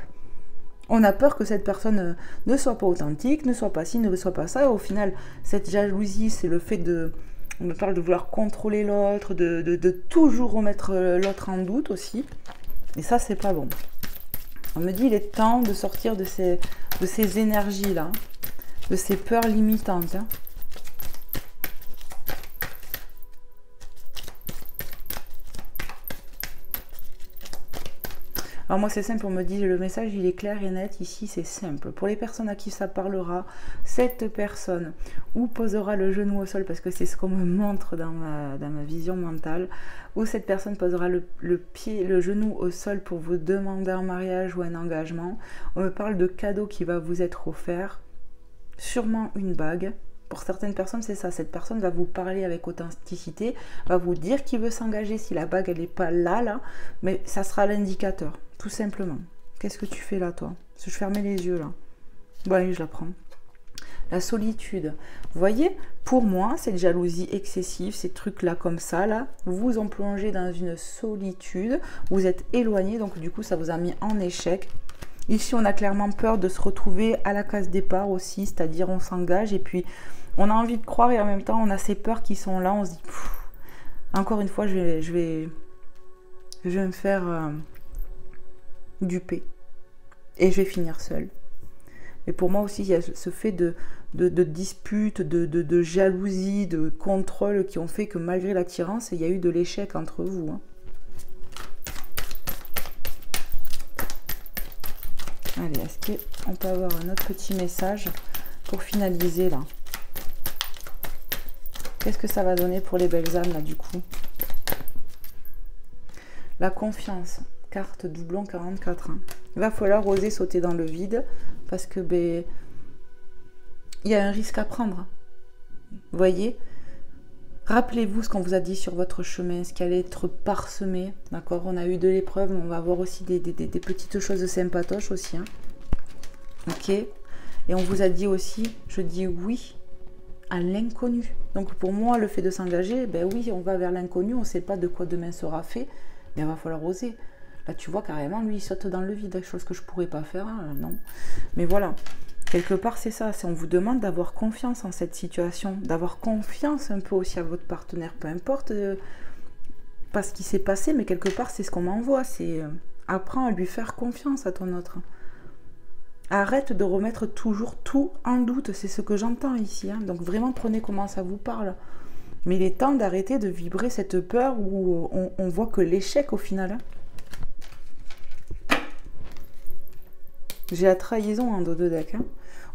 On a peur que cette personne ne soit pas authentique, ne soit pas ci, ne soit pas ça. Et au final, cette jalousie, c'est le fait de... On me parle de vouloir contrôler l'autre, de toujours remettre l'autre en doute aussi. Et ça, c'est pas bon. On me dit, il est temps de sortir de ces énergies-là, de ces peurs limitantes. Hein. Alors moi c'est simple, on me dit le message il est clair et net, ici c'est simple. Pour les personnes à qui ça parlera, cette personne ou posera le genou au sol, parce que c'est ce qu'on me montre dans ma vision mentale, ou cette personne posera le genou au sol pour vous demander un mariage ou un engagement. On me parle de cadeau qui va vous être offert, sûrement une bague. Pour certaines personnes, c'est ça. Cette personne va vous parler avec authenticité, va vous dire qu'il veut s'engager si la bague, elle n'est pas là, mais ça sera l'indicateur, tout simplement. Qu'est-ce que tu fais là, toi? Parce que je fermais les yeux, là. Bon, allez, je la prends. La solitude. Vous voyez, pour moi, cette jalousie excessive, ces trucs-là comme ça, là, vous ont plongé dans une solitude, vous êtes éloigné, donc du coup, ça vous a mis en échec. Ici, on a clairement peur de se retrouver à la case départ aussi, c'est-à-dire on s'engage et puis on a envie de croire et en même temps, on a ces peurs qui sont là. On se dit, encore une fois, je vais me faire duper et je vais finir seule. Mais pour moi aussi, il y a ce fait de disputes, de jalousie, de contrôle qui ont fait que malgré l'attirance, il y a eu de l'échec entre vous. Hein. Allez, est-ce qu'on peut avoir un autre petit message pour finaliser là? Qu'est-ce que ça va donner pour les belles âmes là du coup? La confiance, carte doublon 44. Hein. Il va falloir oser sauter dans le vide parce que il y a un risque à prendre. Vous voyez? Rappelez-vous ce qu'on vous a dit sur votre chemin, ce qui allait être parsemé, d'accord? On a eu de l'épreuve, mais on va avoir aussi des petites choses sympatoches aussi, hein. Ok? Et on vous a dit aussi, je dis oui à l'inconnu. Donc pour moi, le fait de s'engager, ben oui, on va vers l'inconnu, on ne sait pas de quoi demain sera fait, mais il va falloir oser. Là, tu vois, carrément, lui, il saute dans le vide, chose que je ne pourrais pas faire, hein, non. Mais voilà. Quelque part, c'est ça, on vous demande d'avoir confiance en cette situation, d'avoir confiance un peu aussi à votre partenaire, peu importe pas ce qui s'est passé, mais quelque part, c'est ce qu'on m'envoie, c'est apprends à lui faire confiance à ton autre. Arrête de remettre toujours tout en doute, c'est ce que j'entends ici, hein. Donc vraiment, prenez comment ça vous parle. Mais il est temps d'arrêter de vibrer cette peur où on voit que l'échec au final. Hein. J'ai la trahison en dos de deck, hein.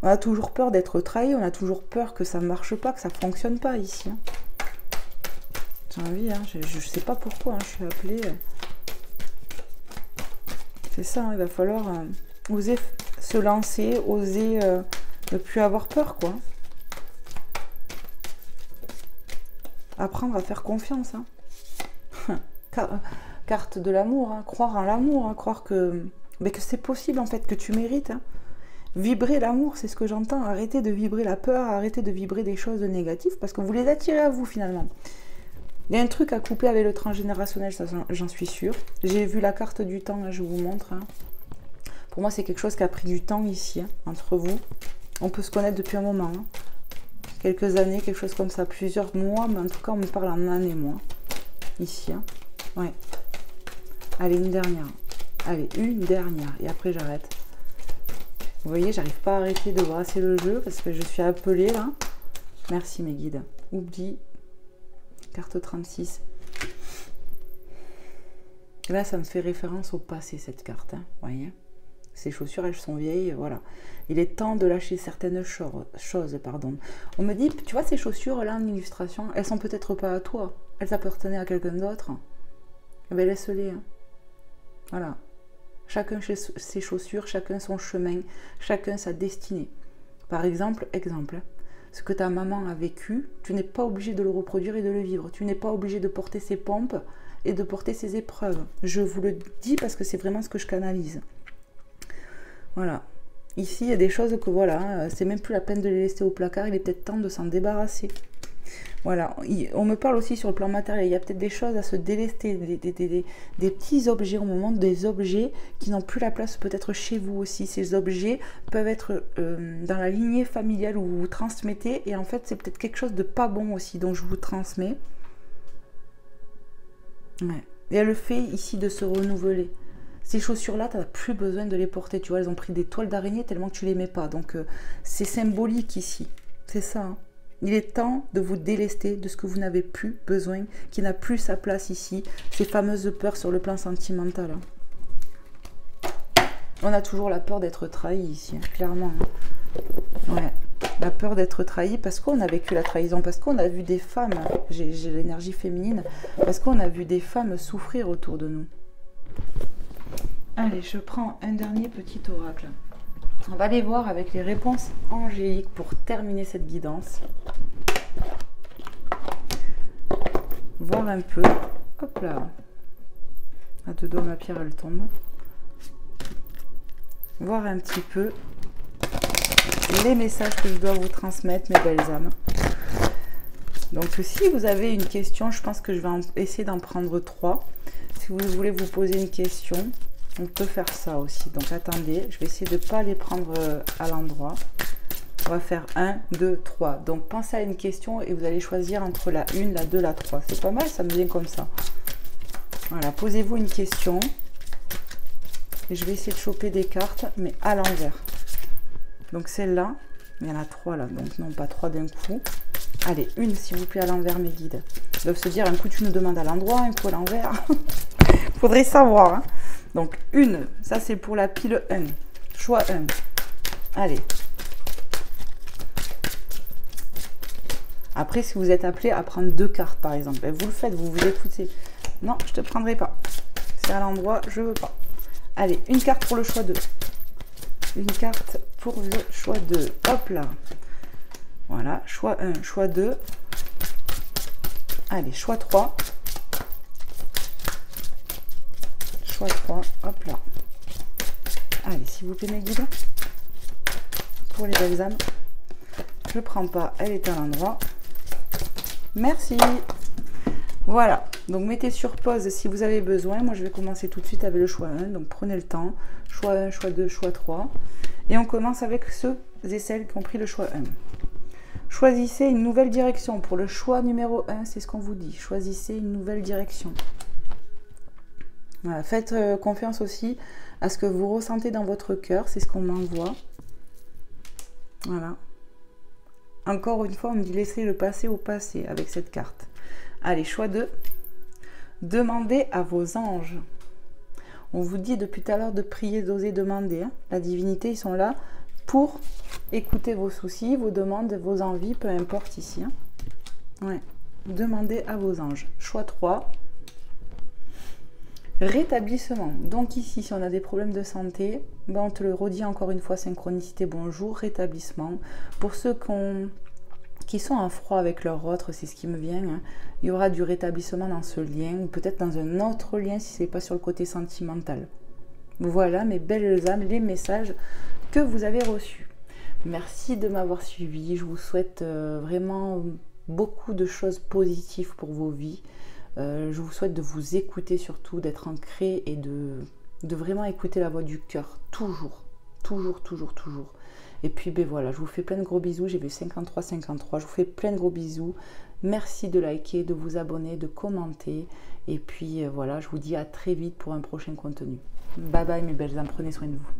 On a toujours peur d'être trahi, on a toujours peur que ça ne marche pas, que ça ne fonctionne pas ici. Hein. J'ai envie, hein, je ne sais pas pourquoi, hein, je suis appelée. C'est ça, hein, il va falloir oser se lancer, oser ne plus avoir peur, quoi. Apprendre à faire confiance. Hein. Carte de l'amour, hein, croire en l'amour, hein, croire que c'est possible en fait, que tu mérites. Hein. Vibrer l'amour, c'est ce que j'entends. Arrêtez de vibrer la peur, arrêtez de vibrer des choses négatives parce que vous les attirez à vous finalement. Il y a un truc à couper avec le transgénérationnel, ça j'en suis sûre. J'ai vu la carte du temps, là, je vous montre. Hein. Pour moi, c'est quelque chose qui a pris du temps ici, hein, entre vous. On peut se connaître depuis un moment. Hein. Quelques années, quelque chose comme ça, plusieurs mois, mais en tout cas, on me parle en années, moi. Ici, hein. Ouais. Allez, une dernière. Allez, une dernière. Et après, j'arrête. Vous voyez, j'arrive pas à arrêter de brasser le jeu parce que je suis appelée, là. Merci, mes guides. Oublie. Carte 36. Là, ça me fait référence au passé, cette carte. Hein. Vous voyez? Ces chaussures, elles sont vieilles, voilà. Il est temps de lâcher certaines choses, pardon. On me dit, tu vois, ces chaussures-là en illustration, elles sont peut-être pas à toi. Elles appartenaient à quelqu'un d'autre. Mais laisse-les. Hein. Voilà. Chacun ses chaussures, chacun son chemin, chacun sa destinée. Par exemple, ce que ta maman a vécu, tu n'es pas obligé de le reproduire et de le vivre. Tu n'es pas obligé de porter ses pompes et de porter ses épreuves. Je vous le dis parce que c'est vraiment ce que je canalise. Voilà. Ici, il y a des choses que voilà, c'est même plus la peine de les laisser au placard, il est peut-être temps de s'en débarrasser. Voilà, on me parle aussi sur le plan matériel, il y a peut-être des choses à se délester, des petits objets au moment, des objets qui n'ont plus la place peut-être chez vous aussi. Ces objets peuvent être dans la lignée familiale où vous vous transmettez et en fait c'est peut-être quelque chose de pas bon aussi, donc je vous transmets. Ouais. Et elle le fait ici de se renouveler. Ces chaussures-là, tu n'as plus besoin de les porter. Tu vois, elles ont pris des toiles d'araignée tellement que tu ne les mets pas. Donc, c'est symbolique ici. C'est ça. Hein. Il est temps de vous délester de ce que vous n'avez plus besoin, qui n'a plus sa place ici. Ces fameuses peurs sur le plan sentimental. Hein. On a toujours la peur d'être trahi ici, hein, clairement. Hein. Ouais. La peur d'être trahi parce qu'on a vécu la trahison, parce qu'on a vu des femmes, j'ai l'énergie féminine, parce qu'on a vu des femmes souffrir autour de nous. Allez, je prends un dernier petit oracle. On va aller voir avec les réponses angéliques pour terminer cette guidance. Voir un peu. Hop là. À deux doigts, ma pierre, elle tombe. Voir un petit peu les messages que je dois vous transmettre, mes belles âmes. Donc, si vous avez une question, je pense que je vais essayer d'en prendre 3. Si vous voulez vous poser une question, on peut faire ça aussi. Donc attendez, je vais essayer de ne pas les prendre à l'endroit. On va faire 1, 2, 3. Donc pensez à une question et vous allez choisir entre la 1, la 2, la 3. C'est pas mal, ça me vient comme ça. Voilà, posez-vous une question. Et je vais essayer de choper des cartes, mais à l'envers. Donc celle-là, il y en a 3 là, donc non pas 3 d'un coup. Allez, une s'il vous plaît à l'envers, mes guides. Ils doivent se dire, un coup tu nous demandes à l'endroit, un coup à l'envers. Faudrait savoir, hein. Donc, une, ça c'est pour la pile 1. Choix 1. Allez. Après, si vous êtes appelé à prendre 2 cartes, par exemple, ben, vous le faites, vous vous écoutez. Non, je te prendrai pas. C'est à l'endroit, je veux pas. Allez, une carte pour le choix 2. Une carte pour le choix 2. Hop là. Voilà, choix 1, choix 2. Allez, choix 3. Choix 3, hop là. Allez, s'il vous plaît, mes guides. Pour les belles âmes. Je prends pas, elle est à l'endroit. Merci. Voilà, donc mettez sur pause si vous avez besoin. Moi, je vais commencer tout de suite avec le choix 1. Donc, prenez le temps. Choix 1, choix 2, choix 3. Et on commence avec ceux et celles qui ont pris le choix 1. Choisissez une nouvelle direction. Pour le choix numéro 1, c'est ce qu'on vous dit. Choisissez une nouvelle direction. Voilà, faites confiance aussi à ce que vous ressentez dans votre cœur, c'est ce qu'on m'envoie. Voilà. Encore une fois, on me dit laissez le passé au passé avec cette carte. Allez, choix 2. Demandez à vos anges. On vous dit depuis tout à l'heure de prier, d'oser demander. Hein. La divinité, ils sont là pour écouter vos soucis, vos demandes, vos envies, peu importe ici. Hein. Ouais. Demandez à vos anges. Choix 3. Rétablissement. Donc ici, si on a des problèmes de santé, ben on te le redit encore une fois, synchronicité, bonjour, rétablissement. Pour ceux qui sont en froid avec leur autre, c'est ce qui me vient, hein, il y aura du rétablissement dans ce lien, ou peut-être dans un autre lien si ce n'est pas sur le côté sentimental. Voilà mes belles âmes, les messages que vous avez reçus. Merci de m'avoir suivi, je vous souhaite vraiment beaucoup de choses positives pour vos vies. Je vous souhaite de vous écouter surtout, d'être ancré et de vraiment écouter la voix du cœur, toujours, toujours, toujours, toujours. Et puis ben voilà, je vous fais plein de gros bisous, j'ai vu 53, je vous fais plein de gros bisous. Merci de liker, de vous abonner, de commenter. Et puis voilà, je vous dis à très vite pour un prochain contenu. Bye bye mes belles âmes, prenez soin de vous.